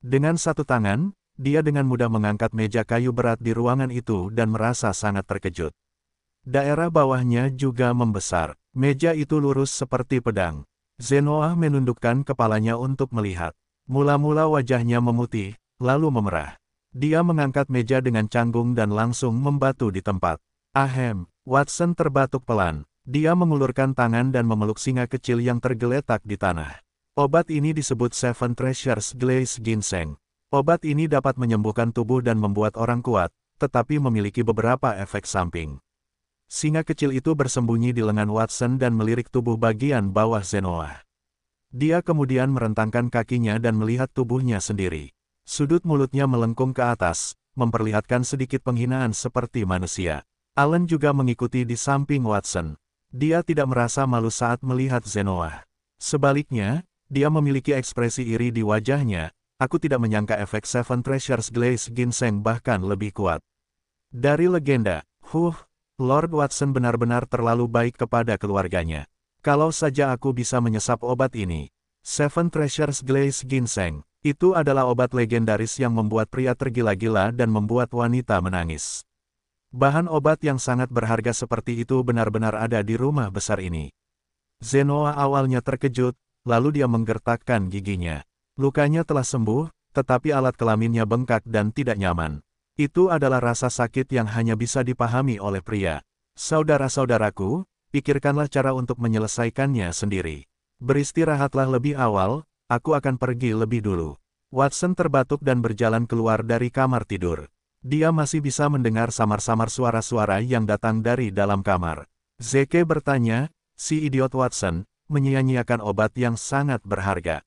Dengan satu tangan, dia dengan mudah mengangkat meja kayu berat di ruangan itu dan merasa sangat terkejut. Daerah bawahnya juga membesar. Meja itu lurus seperti pedang. Zenoah menundukkan kepalanya untuk melihat. Mula-mula wajahnya memutih, lalu memerah. Dia mengangkat meja dengan canggung dan langsung membatu di tempat. Ahem, Watson terbatuk pelan. Dia mengulurkan tangan dan memeluk singa kecil yang tergeletak di tanah. Obat ini disebut Seven Treasures Glaze Ginseng. Obat ini dapat menyembuhkan tubuh dan membuat orang kuat, tetapi memiliki beberapa efek samping. Singa kecil itu bersembunyi di lengan Watson dan melirik tubuh bagian bawah Zenoah. Dia kemudian merentangkan kakinya dan melihat tubuhnya sendiri. Sudut mulutnya melengkung ke atas, memperlihatkan sedikit penghinaan seperti manusia. Allen juga mengikuti di samping Watson. Dia tidak merasa malu saat melihat Zenoah. Sebaliknya, dia memiliki ekspresi iri di wajahnya. Aku tidak menyangka efek Seven Treasures Glaze Ginseng bahkan lebih kuat. Dari legenda, Lord Watson benar-benar terlalu baik kepada keluarganya. Kalau saja aku bisa menyesap obat ini. Seven Treasures Glaze Ginseng, itu adalah obat legendaris yang membuat pria tergila-gila dan membuat wanita menangis. Bahan obat yang sangat berharga seperti itu benar-benar ada di rumah besar ini. Zenoah awalnya terkejut, lalu dia menggertakkan giginya. Lukanya telah sembuh, tetapi alat kelaminnya bengkak dan tidak nyaman. Itu adalah rasa sakit yang hanya bisa dipahami oleh pria. Saudara-saudaraku, pikirkanlah cara untuk menyelesaikannya sendiri. Beristirahatlah lebih awal, aku akan pergi lebih dulu. Watson terbatuk dan berjalan keluar dari kamar tidur. Dia masih bisa mendengar samar-samar suara-suara yang datang dari dalam kamar. Zeke bertanya, si idiot Watson, menyia-nyiakan obat yang sangat berharga.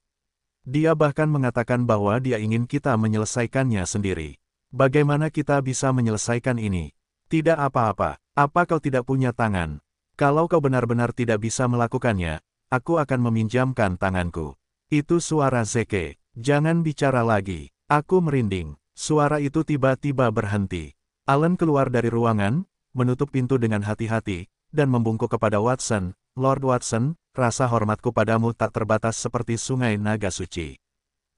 Dia bahkan mengatakan bahwa dia ingin kita menyelesaikannya sendiri. Bagaimana kita bisa menyelesaikan ini? Tidak apa-apa. Apa kau tidak punya tangan? Kalau kau benar-benar tidak bisa melakukannya, aku akan meminjamkan tanganku. Itu suara Zeke. Jangan bicara lagi. Aku merinding. Suara itu tiba-tiba berhenti. Allen keluar dari ruangan, menutup pintu dengan hati-hati, dan membungkuk kepada Watson. Lord Watson, rasa hormatku padamu tak terbatas seperti sungai naga suci.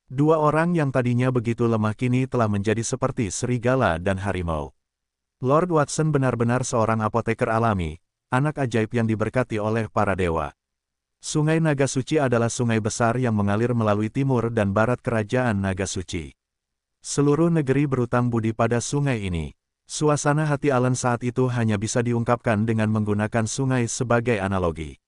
Dua orang yang tadinya begitu lemah kini telah menjadi seperti serigala dan harimau. Lord Watson benar-benar seorang apoteker alami, anak ajaib yang diberkati oleh para dewa. Sungai Naga Suci adalah sungai besar yang mengalir melalui timur dan barat kerajaan Naga Suci. Seluruh negeri berutang budi pada sungai ini. Suasana hati Allen saat itu hanya bisa diungkapkan dengan menggunakan sungai sebagai analogi.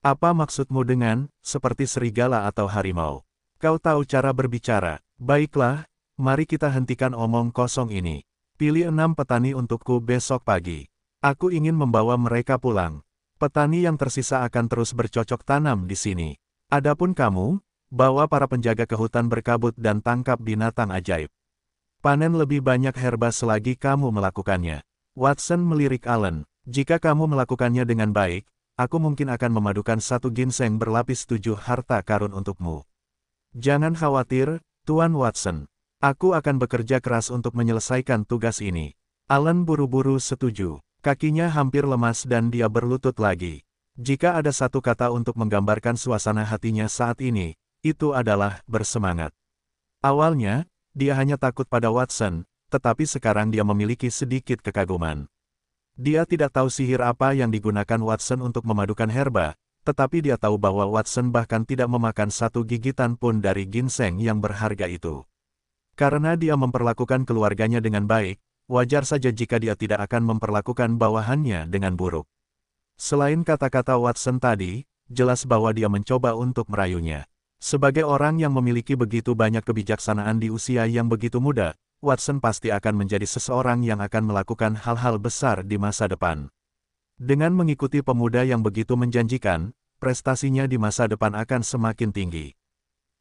Apa maksudmu dengan, seperti serigala atau harimau? Kau tahu cara berbicara. Baiklah, mari kita hentikan omong kosong ini. Pilih 6 petani untukku besok pagi. Aku ingin membawa mereka pulang. Petani yang tersisa akan terus bercocok tanam di sini. Adapun kamu, bawa para penjaga ke hutan berkabut dan tangkap binatang ajaib. Panen lebih banyak herba selagi kamu melakukannya. Watson melirik Allen. Jika kamu melakukannya dengan baik, aku mungkin akan memadukan 1 ginseng berlapis 7 harta karun untukmu. Jangan khawatir, Tuan Watson. Aku akan bekerja keras untuk menyelesaikan tugas ini. Allen buru-buru setuju. Kakinya hampir lemas dan dia berlutut lagi. Jika ada satu kata untuk menggambarkan suasana hatinya saat ini, itu adalah bersemangat. Awalnya, dia hanya takut pada Watson, tetapi sekarang dia memiliki sedikit kekaguman. Dia tidak tahu sihir apa yang digunakan Watson untuk memadukan herba, tetapi dia tahu bahwa Watson bahkan tidak memakan 1 gigitan pun dari ginseng yang berharga itu. Karena dia memperlakukan keluarganya dengan baik, wajar saja jika dia tidak akan memperlakukan bawahannya dengan buruk. Selain kata-kata Watson tadi, jelas bahwa dia mencoba untuk merayunya. Sebagai orang yang memiliki begitu banyak kebijaksanaan di usia yang begitu muda, Watson pasti akan menjadi seseorang yang akan melakukan hal-hal besar di masa depan. Dengan mengikuti pemuda yang begitu menjanjikan, prestasinya di masa depan akan semakin tinggi.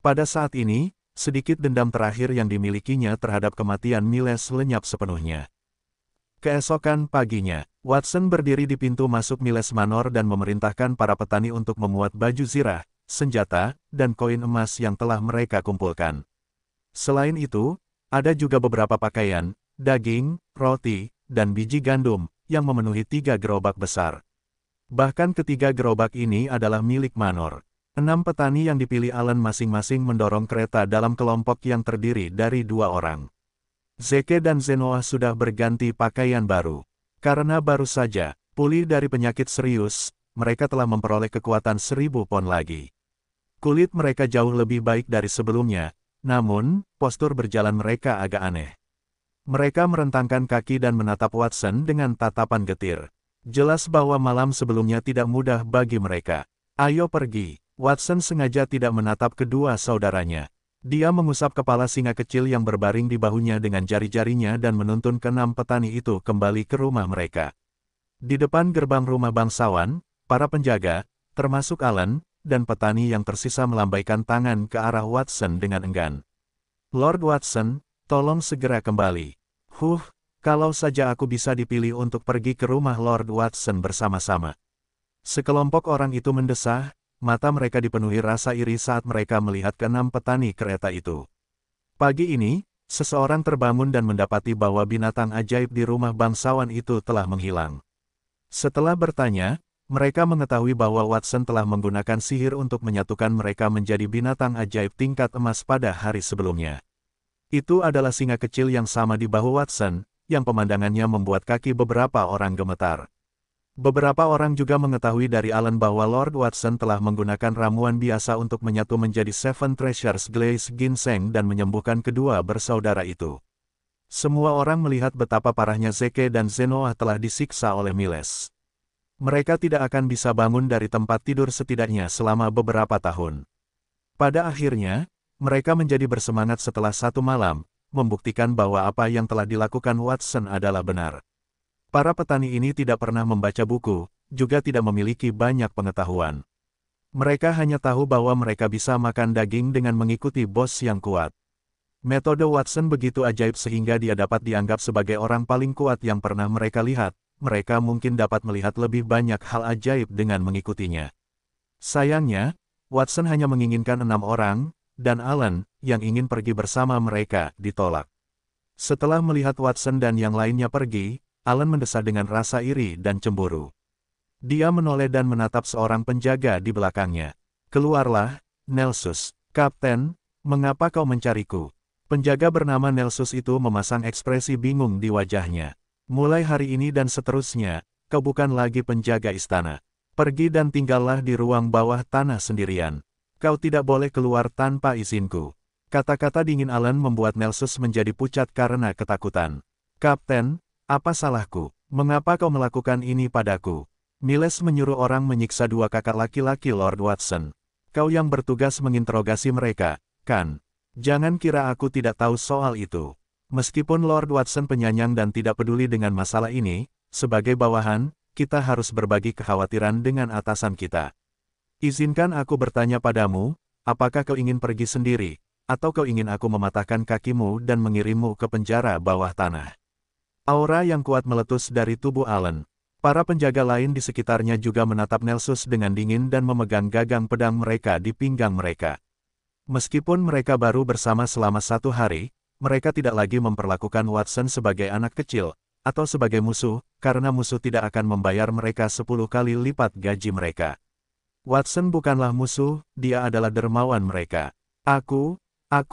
Pada saat ini, sedikit dendam terakhir yang dimilikinya terhadap kematian Miles lenyap sepenuhnya. Keesokan paginya, Watson berdiri di pintu masuk Miles Manor dan memerintahkan para petani untuk memuat baju zirah, senjata, dan koin emas yang telah mereka kumpulkan. Selain itu, ada juga beberapa pakaian, daging, roti, dan biji gandum, yang memenuhi 3 gerobak besar. Bahkan ketiga gerobak ini adalah milik Manor. 6 petani yang dipilih Allen masing-masing mendorong kereta dalam kelompok yang terdiri dari 2 orang. Zeke dan Zenoa sudah berganti pakaian baru. Karena baru saja pulih dari penyakit serius, mereka telah memperoleh kekuatan 1000 pon lagi. Kulit mereka jauh lebih baik dari sebelumnya, namun, postur berjalan mereka agak aneh. Mereka merentangkan kaki dan menatap Watson dengan tatapan getir. Jelas bahwa malam sebelumnya tidak mudah bagi mereka. Ayo pergi. Watson sengaja tidak menatap kedua saudaranya. Dia mengusap kepala singa kecil yang berbaring di bahunya dengan jari-jarinya dan menuntun ke-6 petani itu kembali ke rumah mereka. Di depan gerbang rumah bangsawan, para penjaga, termasuk Allen, dan petani yang tersisa melambaikan tangan ke arah Watson dengan enggan. Lord Watson, tolong segera kembali. Kalau saja aku bisa dipilih untuk pergi ke rumah Lord Watson bersama-sama. Sekelompok orang itu mendesah, mata mereka dipenuhi rasa iri saat mereka melihat ke-6 petani kereta itu. Pagi ini, seseorang terbangun dan mendapati bahwa binatang ajaib di rumah bangsawan itu telah menghilang. Setelah bertanya, mereka mengetahui bahwa Watson telah menggunakan sihir untuk menyatukan mereka menjadi binatang ajaib tingkat emas pada hari sebelumnya. Itu adalah singa kecil yang sama di bahu Watson, yang pemandangannya membuat kaki beberapa orang gemetar. Beberapa orang juga mengetahui dari Allen bahwa Lord Watson telah menggunakan ramuan biasa untuk menyatu menjadi Seven Treasures Glaze Ginseng dan menyembuhkan kedua bersaudara itu. Semua orang melihat betapa parahnya Zeke dan Zenoa telah disiksa oleh Miles. Mereka tidak akan bisa bangun dari tempat tidur setidaknya selama beberapa tahun. Pada akhirnya, mereka menjadi bersemangat setelah 1 malam, membuktikan bahwa apa yang telah dilakukan Watson adalah benar. Para petani ini tidak pernah membaca buku, juga tidak memiliki banyak pengetahuan. Mereka hanya tahu bahwa mereka bisa makan daging dengan mengikuti bos yang kuat. Metode Watson begitu ajaib sehingga dia dapat dianggap sebagai orang paling kuat yang pernah mereka lihat. Mereka mungkin dapat melihat lebih banyak hal ajaib dengan mengikutinya. Sayangnya, Watson hanya menginginkan 6 orang, dan Allen, yang ingin pergi bersama mereka, ditolak. Setelah melihat Watson dan yang lainnya pergi, Allen mendesah dengan rasa iri dan cemburu. Dia menoleh dan menatap seorang penjaga di belakangnya. Keluarlah, Nelsus. Kapten, mengapa kau mencariku? Penjaga bernama Nelsus itu memasang ekspresi bingung di wajahnya. Mulai hari ini dan seterusnya, kau bukan lagi penjaga istana. Pergi dan tinggallah di ruang bawah tanah sendirian. Kau tidak boleh keluar tanpa izinku. Kata-kata dingin Allen membuat Nelsus menjadi pucat karena ketakutan. Kapten, apa salahku? Mengapa kau melakukan ini padaku? Miles menyuruh orang menyiksa 2 kakak laki-laki Lord Watson. Kau yang bertugas menginterogasi mereka, kan? Jangan kira aku tidak tahu soal itu. Meskipun Lord Watson penyayang dan tidak peduli dengan masalah ini, sebagai bawahan, kita harus berbagi kekhawatiran dengan atasan kita. Izinkan aku bertanya padamu, apakah kau ingin pergi sendiri, atau kau ingin aku mematahkan kakimu dan mengirimmu ke penjara bawah tanah? Aura yang kuat meletus dari tubuh Allen. Para penjaga lain di sekitarnya juga menatap Nelsus dengan dingin dan memegang gagang pedang mereka di pinggang mereka. Meskipun mereka baru bersama selama 1 hari, mereka tidak lagi memperlakukan Watson sebagai anak kecil, atau sebagai musuh, karena musuh tidak akan membayar mereka 10 kali lipat gaji mereka. Watson bukanlah musuh, dia adalah dermawan mereka. Aku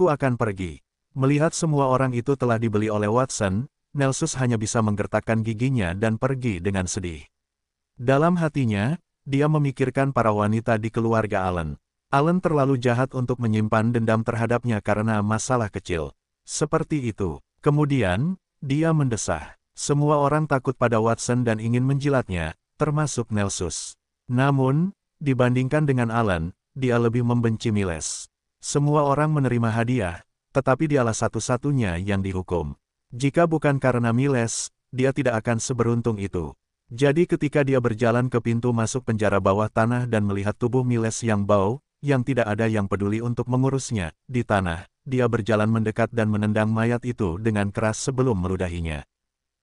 akan pergi. Melihat semua orang itu telah dibeli oleh Watson, Nelsus hanya bisa menggertakkan giginya dan pergi dengan sedih. Dalam hatinya, dia memikirkan para wanita di keluarga Allen. Allen terlalu jahat untuk menyimpan dendam terhadapnya karena masalah kecil. Seperti itu. Kemudian, dia mendesah. Semua orang takut pada Watson dan ingin menjilatnya, termasuk Nelsus. Namun, dibandingkan dengan Allen, dia lebih membenci Miles. Semua orang menerima hadiah, tetapi dialah satu-satunya yang dihukum. Jika bukan karena Miles, dia tidak akan seberuntung itu. Jadi ketika dia berjalan ke pintu masuk penjara bawah tanah dan melihat tubuh Miles yang bau, yang tidak ada yang peduli untuk mengurusnya, di tanah, dia berjalan mendekat dan menendang mayat itu dengan keras sebelum meludahinya.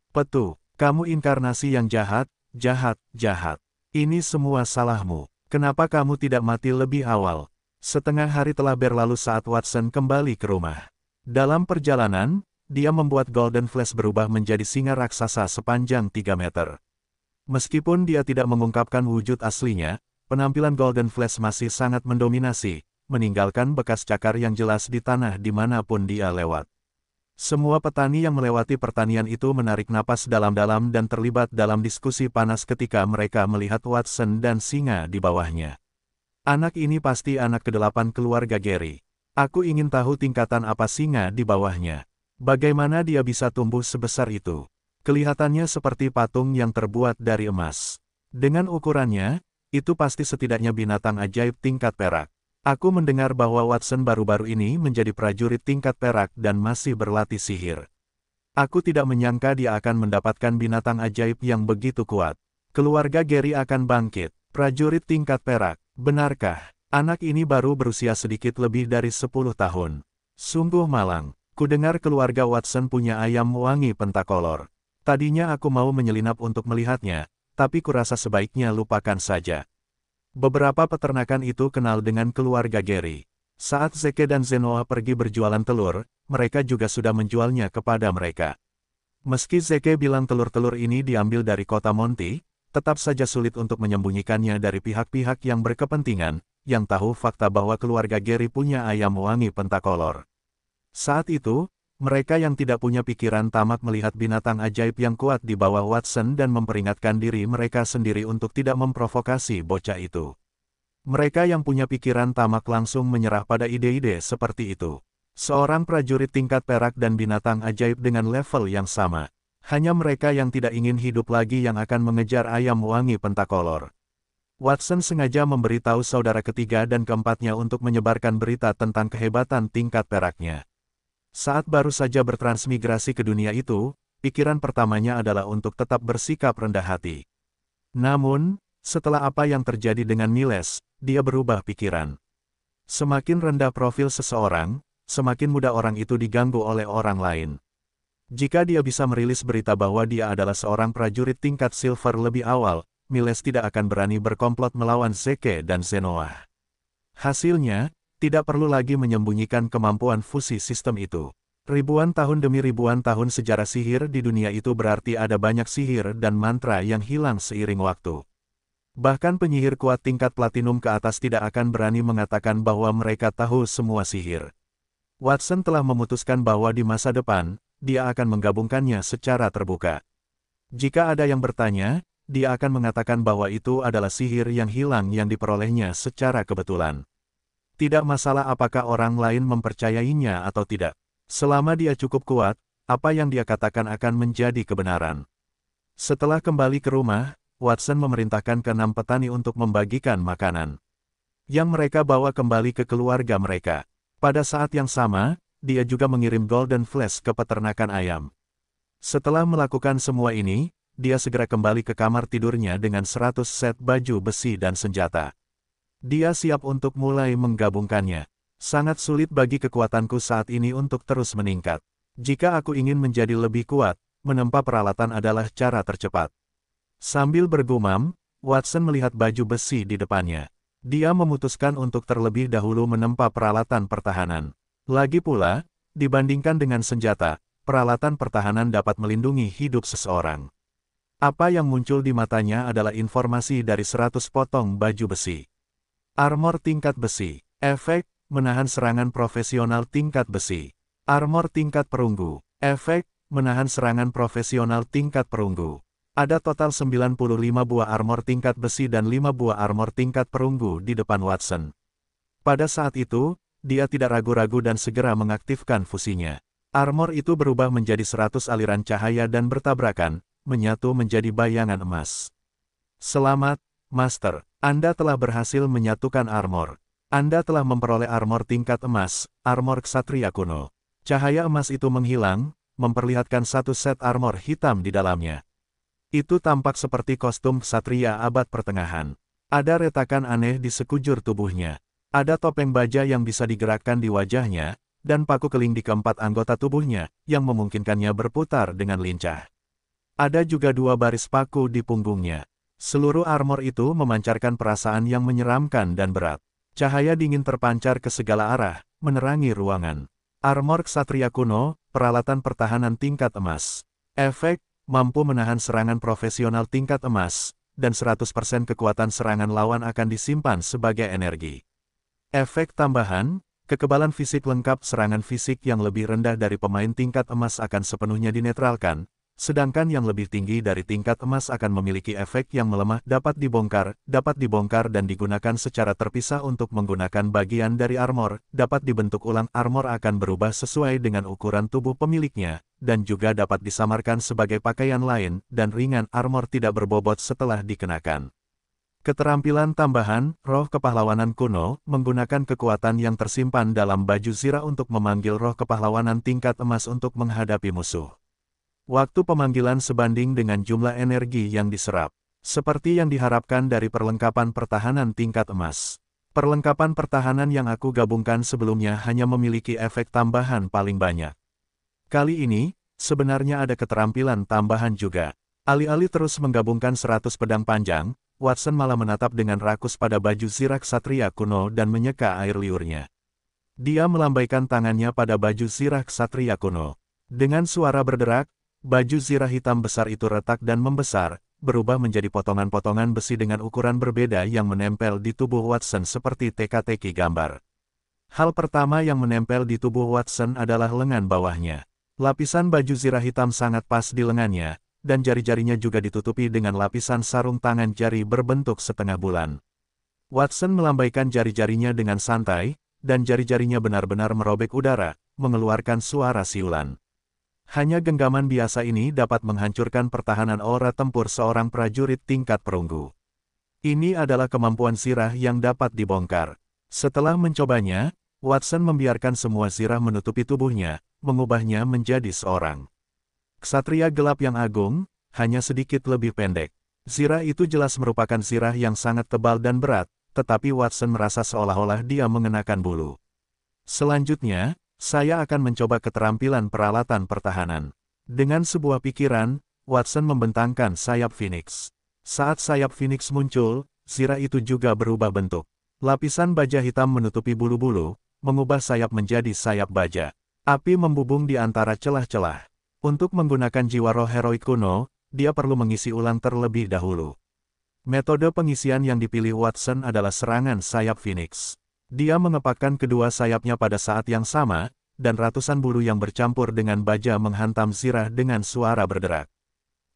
Petu, Kamu inkarnasi yang jahat, jahat, jahat. Ini semua salahmu. Kenapa kamu tidak mati lebih awal? Setengah hari telah berlalu saat Watson kembali ke rumah. Dalam perjalanan, dia membuat Golden Flash berubah menjadi singa raksasa sepanjang 3 meter. Meskipun dia tidak mengungkapkan wujud aslinya, penampilan Golden Flash masih sangat mendominasi, meninggalkan bekas cakar yang jelas di tanah dimanapun dia lewat. Semua petani yang melewati pertanian itu menarik napas dalam-dalam dan terlibat dalam diskusi panas ketika mereka melihat Watson dan singa di bawahnya. Anak ini pasti anak ke-8 keluarga Gary. Aku ingin tahu tingkatan apa singa di bawahnya. Bagaimana dia bisa tumbuh sebesar itu? Kelihatannya seperti patung yang terbuat dari emas. Dengan ukurannya, itu pasti setidaknya binatang ajaib tingkat perak. Aku mendengar bahwa Watson baru-baru ini menjadi prajurit tingkat perak dan masih berlatih sihir. Aku tidak menyangka dia akan mendapatkan binatang ajaib yang begitu kuat. Keluarga Gary akan bangkit. Prajurit tingkat perak, benarkah? Anak ini baru berusia sedikit lebih dari 10 tahun. Sungguh malang. Kudengar keluarga Watson punya ayam wangi pentakolor. Tadinya aku mau menyelinap untuk melihatnya, tapi kurasa sebaiknya lupakan saja. Beberapa peternakan itu kenal dengan keluarga Gary. Saat Zeke dan Zenoa pergi berjualan telur, mereka juga sudah menjualnya kepada mereka. Meski Zeke bilang telur-telur ini diambil dari kota Monty, tetap saja sulit untuk menyembunyikannya dari pihak-pihak yang berkepentingan, yang tahu fakta bahwa keluarga Gary punya ayam wangi pentakolor. Saat itu, mereka yang tidak punya pikiran tamak melihat binatang ajaib yang kuat di bawah Watson dan memperingatkan diri mereka sendiri untuk tidak memprovokasi bocah itu. Mereka yang punya pikiran tamak langsung menyerah pada ide-ide seperti itu. Seorang prajurit tingkat perak dan binatang ajaib dengan level yang sama. Hanya mereka yang tidak ingin hidup lagi yang akan mengejar ayam wangi pentakolor. Watson sengaja memberitahu saudara ketiga dan keempatnya untuk menyebarkan berita tentang kehebatan tingkat peraknya. Saat baru saja bertransmigrasi ke dunia itu, pikiran pertamanya adalah untuk tetap bersikap rendah hati. Namun, setelah apa yang terjadi dengan Miles, dia berubah pikiran. Semakin rendah profil seseorang, semakin mudah orang itu diganggu oleh orang lain. Jika dia bisa merilis berita bahwa dia adalah seorang prajurit tingkat silver lebih awal, Miles tidak akan berani berkomplot melawan Zeke dan Zenoa. Hasilnya, tidak perlu lagi menyembunyikan kemampuan fusi sistem itu. Ribuan tahun demi ribuan tahun sejarah sihir di dunia itu berarti ada banyak sihir dan mantra yang hilang seiring waktu. Bahkan penyihir kuat tingkat platinum ke atas tidak akan berani mengatakan bahwa mereka tahu semua sihir. Watson telah memutuskan bahwa di masa depan, dia akan menggabungkannya secara terbuka. Jika ada yang bertanya, dia akan mengatakan bahwa itu adalah sihir yang hilang yang diperolehnya secara kebetulan. Tidak masalah apakah orang lain mempercayainya atau tidak. Selama dia cukup kuat, apa yang dia katakan akan menjadi kebenaran. Setelah kembali ke rumah, Watson memerintahkan ke-6 petani untuk membagikan makanan yang mereka bawa kembali ke keluarga mereka. Pada saat yang sama, dia juga mengirim Golden Flash ke peternakan ayam. Setelah melakukan semua ini, dia segera kembali ke kamar tidurnya dengan 100 set baju besi dan senjata. Dia siap untuk mulai menggabungkannya. Sangat sulit bagi kekuatanku saat ini untuk terus meningkat. Jika aku ingin menjadi lebih kuat, menempa peralatan adalah cara tercepat. Sambil bergumam, Watson melihat baju besi di depannya. Dia memutuskan untuk terlebih dahulu menempa peralatan pertahanan. Lagi pula, dibandingkan dengan senjata, peralatan pertahanan dapat melindungi hidup seseorang. Apa yang muncul di matanya adalah informasi dari 100 potong baju besi. Armor tingkat besi. Efek, menahan serangan profesional tingkat besi. Armor tingkat perunggu. Efek, menahan serangan profesional tingkat perunggu. Ada total 95 buah armor tingkat besi dan 5 buah armor tingkat perunggu di depan Watson. Pada saat itu, dia tidak ragu-ragu dan segera mengaktifkan fusinya. Armor itu berubah menjadi 100 aliran cahaya dan bertabrakan, menyatu menjadi bayangan emas. Selamat, Master. Anda telah berhasil menyatukan armor. Anda telah memperoleh armor tingkat emas, armor ksatria kuno. Cahaya emas itu menghilang, memperlihatkan satu set armor hitam di dalamnya. Itu tampak seperti kostum ksatria abad pertengahan. Ada retakan aneh di sekujur tubuhnya. Ada topeng baja yang bisa digerakkan di wajahnya, dan paku keling di keempat anggota tubuhnya, yang memungkinkannya berputar dengan lincah. Ada juga 2 baris paku di punggungnya. Seluruh armor itu memancarkan perasaan yang menyeramkan dan berat. Cahaya dingin terpancar ke segala arah, menerangi ruangan. Armor ksatria kuno, peralatan pertahanan tingkat emas. Efek, mampu menahan serangan profesional tingkat emas, dan 100% kekuatan serangan lawan akan disimpan sebagai energi. Efek tambahan, kekebalan fisik lengkap. Serangan fisik yang lebih rendah dari pemain tingkat emas akan sepenuhnya dinetralkan, sedangkan yang lebih tinggi dari tingkat emas akan memiliki efek yang melemah. Dapat dibongkar dan digunakan secara terpisah. Untuk menggunakan bagian dari armor, dapat dibentuk ulang. Armor akan berubah sesuai dengan ukuran tubuh pemiliknya, dan juga dapat disamarkan sebagai pakaian lain, dan ringan. Armor tidak berbobot setelah dikenakan. Keterampilan tambahan, roh kepahlawanan kuno, menggunakan kekuatan yang tersimpan dalam baju zirah untuk memanggil roh kepahlawanan tingkat emas untuk menghadapi musuh. Waktu pemanggilan sebanding dengan jumlah energi yang diserap. Seperti yang diharapkan dari perlengkapan pertahanan tingkat emas. Perlengkapan pertahanan yang aku gabungkan sebelumnya hanya memiliki efek tambahan paling banyak. Kali ini, sebenarnya ada keterampilan tambahan juga. Alih-alih terus menggabungkan 100 pedang panjang, Watson malah menatap dengan rakus pada baju zirah ksatria kuno dan menyeka air liurnya. Dia melambaikan tangannya pada baju zirah ksatria kuno. Dengan suara berderak, baju zirah hitam besar itu retak dan membesar, berubah menjadi potongan-potongan besi dengan ukuran berbeda yang menempel di tubuh Watson seperti teka-teki gambar. Hal pertama yang menempel di tubuh Watson adalah lengan bawahnya. Lapisan baju zirah hitam sangat pas di lengannya, dan jari-jarinya juga ditutupi dengan lapisan sarung tangan jari berbentuk setengah bulan. Watson melambaikan jari-jarinya dengan santai, dan jari-jarinya benar-benar merobek udara, mengeluarkan suara siulan. Hanya genggaman biasa ini dapat menghancurkan pertahanan aura tempur seorang prajurit tingkat perunggu. Ini adalah kemampuan zirah yang dapat dibongkar. Setelah mencobanya, Watson membiarkan semua zirah menutupi tubuhnya, mengubahnya menjadi seorang ksatria gelap yang agung, hanya sedikit lebih pendek. Zirah itu jelas merupakan zirah yang sangat tebal dan berat, tetapi Watson merasa seolah-olah dia mengenakan bulu. Selanjutnya, saya akan mencoba keterampilan peralatan pertahanan. Dengan sebuah pikiran, Watson membentangkan sayap Phoenix. Saat sayap Phoenix muncul, zirah itu juga berubah bentuk. Lapisan baja hitam menutupi bulu-bulu, mengubah sayap menjadi sayap baja. Api membubung di antara celah-celah. Untuk menggunakan jiwa roh heroik kuno, dia perlu mengisi ulang terlebih dahulu. Metode pengisian yang dipilih Watson adalah serangan sayap Phoenix. Dia mengepakkan kedua sayapnya pada saat yang sama, dan ratusan bulu yang bercampur dengan baja menghantam zirah dengan suara berderak.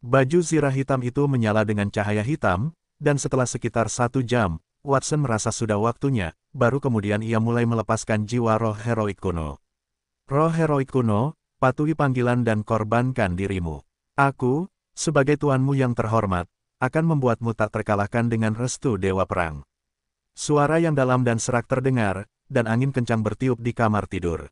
Baju zirah hitam itu menyala dengan cahaya hitam, dan setelah sekitar 1 jam, Watson merasa sudah waktunya, baru kemudian ia mulai melepaskan jiwa roh heroik kuno. Roh heroik kuno, patuhi panggilan dan korbankan dirimu. Aku, sebagai tuanmu yang terhormat, akan membuatmu tak terkalahkan dengan restu Dewa Perang. Suara yang dalam dan serak terdengar, dan angin kencang bertiup di kamar tidur.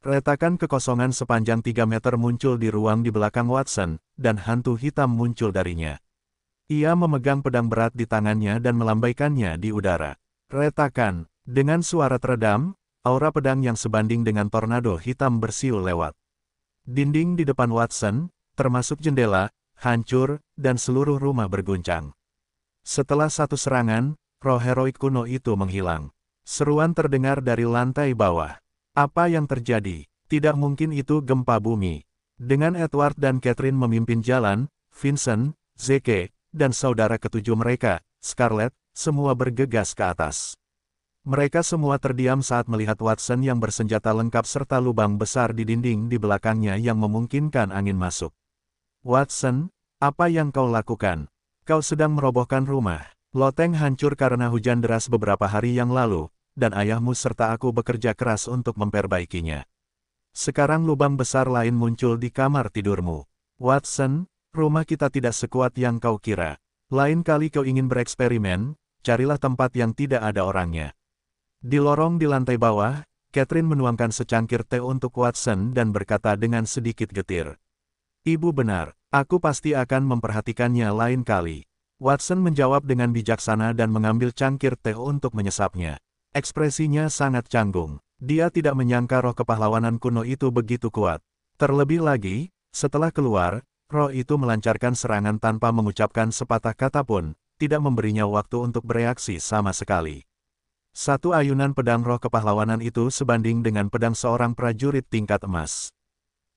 Retakan kekosongan sepanjang 3 meter muncul di ruang di belakang Watson, dan hantu hitam muncul darinya. Ia memegang pedang berat di tangannya dan melambaikannya di udara. Retakan, dengan suara teredam, aura pedang yang sebanding dengan tornado hitam bersiul lewat. Dinding di depan Watson, termasuk jendela, hancur, dan seluruh rumah berguncang. Setelah satu serangan, roh heroik kuno itu menghilang. Seruan terdengar dari lantai bawah. Apa yang terjadi? Tidak mungkin itu gempa bumi. Dengan Edward dan Catherine memimpin jalan, Vincent, Zeke, dan saudara ketujuh mereka, Scarlett, semua bergegas ke atas. Mereka semua terdiam saat melihat Watson yang bersenjata lengkap serta lubang besar di dinding di belakangnya yang memungkinkan angin masuk. Watson, apa yang kau lakukan? Kau sedang merobohkan rumah. Loteng hancur karena hujan deras beberapa hari yang lalu, dan ayahmu serta aku bekerja keras untuk memperbaikinya. Sekarang lubang besar lain muncul di kamar tidurmu. Watson, rumah kita tidak sekuat yang kau kira. Lain kali kau ingin bereksperimen, carilah tempat yang tidak ada orangnya. Di lorong di lantai bawah, Catherine menuangkan secangkir teh untuk Watson dan berkata dengan sedikit getir. Ibu benar, aku pasti akan memperhatikannya lain kali. Watson menjawab dengan bijaksana dan mengambil cangkir teh untuk menyesapnya. Ekspresinya sangat canggung. Dia tidak menyangka roh kepahlawanan kuno itu begitu kuat. Terlebih lagi, setelah keluar, Roh itu melancarkan serangan tanpa mengucapkan sepatah kata pun, tidak memberinya waktu untuk bereaksi sama sekali. Satu ayunan pedang roh kepahlawanan itu sebanding dengan pedang seorang prajurit tingkat emas.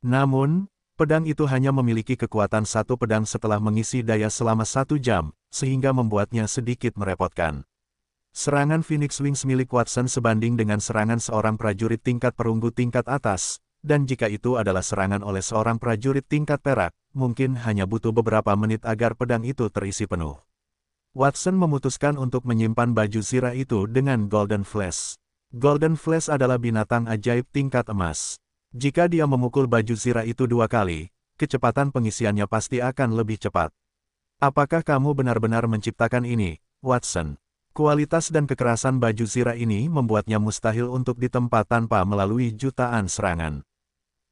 Namun, pedang itu hanya memiliki kekuatan satu pedang setelah mengisi daya selama 1 jam, sehingga membuatnya sedikit merepotkan. Serangan Phoenix Wings milik Watson sebanding dengan serangan seorang prajurit tingkat perunggu tingkat atas, dan jika itu adalah serangan oleh seorang prajurit tingkat perak, mungkin hanya butuh beberapa menit agar pedang itu terisi penuh. Watson memutuskan untuk menyimpan baju zirah itu dengan Golden Flash. Golden Flash adalah binatang ajaib tingkat emas. Jika dia memukul baju zirah itu 2 kali, kecepatan pengisiannya pasti akan lebih cepat. Apakah kamu benar-benar menciptakan ini, Watson? Kualitas dan kekerasan baju zirah ini membuatnya mustahil untuk ditempa tanpa melalui jutaan serangan.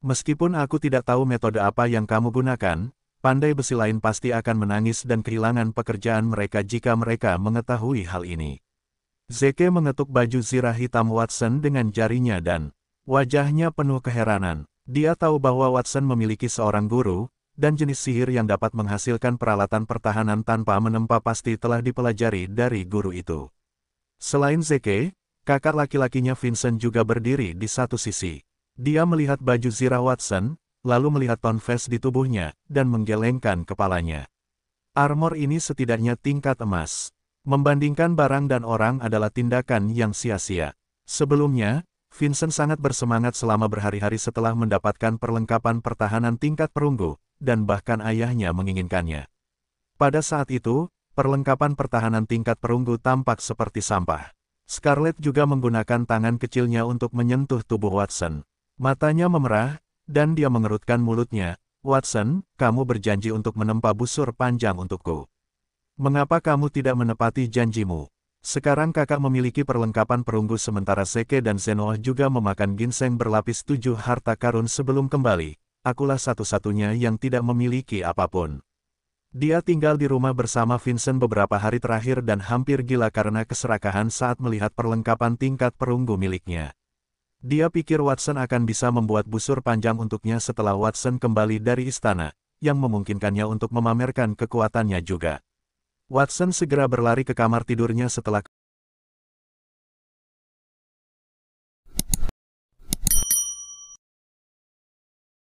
Meskipun aku tidak tahu metode apa yang kamu gunakan, pandai besi lain pasti akan menangis dan kehilangan pekerjaan mereka jika mereka mengetahui hal ini. Zeke mengetuk baju zirah hitam Watson dengan jarinya dan wajahnya penuh keheranan. Dia tahu bahwa Watson memiliki seorang guru, dan jenis sihir yang dapat menghasilkan peralatan pertahanan tanpa menempa pasti telah dipelajari dari guru itu. Selain Zeke, kakak laki-lakinya Vincent juga berdiri di satu sisi. Dia melihat baju zirah Watson, lalu melihat tonfes di tubuhnya, dan menggelengkan kepalanya. Armor ini setidaknya tingkat emas. Membandingkan barang dan orang adalah tindakan yang sia-sia. Sebelumnya, Vincent sangat bersemangat selama berhari-hari setelah mendapatkan perlengkapan pertahanan tingkat perunggu, dan bahkan ayahnya menginginkannya. Pada saat itu, perlengkapan pertahanan tingkat perunggu tampak seperti sampah. Scarlett juga menggunakan tangan kecilnya untuk menyentuh tubuh Watson. Matanya memerah, dan dia mengerutkan mulutnya. Watson, kamu berjanji untuk menempa busur panjang untukku. Mengapa kamu tidak menepati janjimu? Sekarang kakak memiliki perlengkapan perunggu sementara Zeke dan Zenoh juga memakan ginseng berlapis 7 harta karun sebelum kembali. Akulah satu-satunya yang tidak memiliki apapun. Dia tinggal di rumah bersama Vincent beberapa hari terakhir dan hampir gila karena keserakahan saat melihat perlengkapan tingkat perunggu miliknya. Dia pikir Watson akan bisa membuat busur panjang untuknya setelah Watson kembali dari istana, yang memungkinkannya untuk memamerkan kekuatannya juga. Watson segera berlari ke kamar tidurnya setelah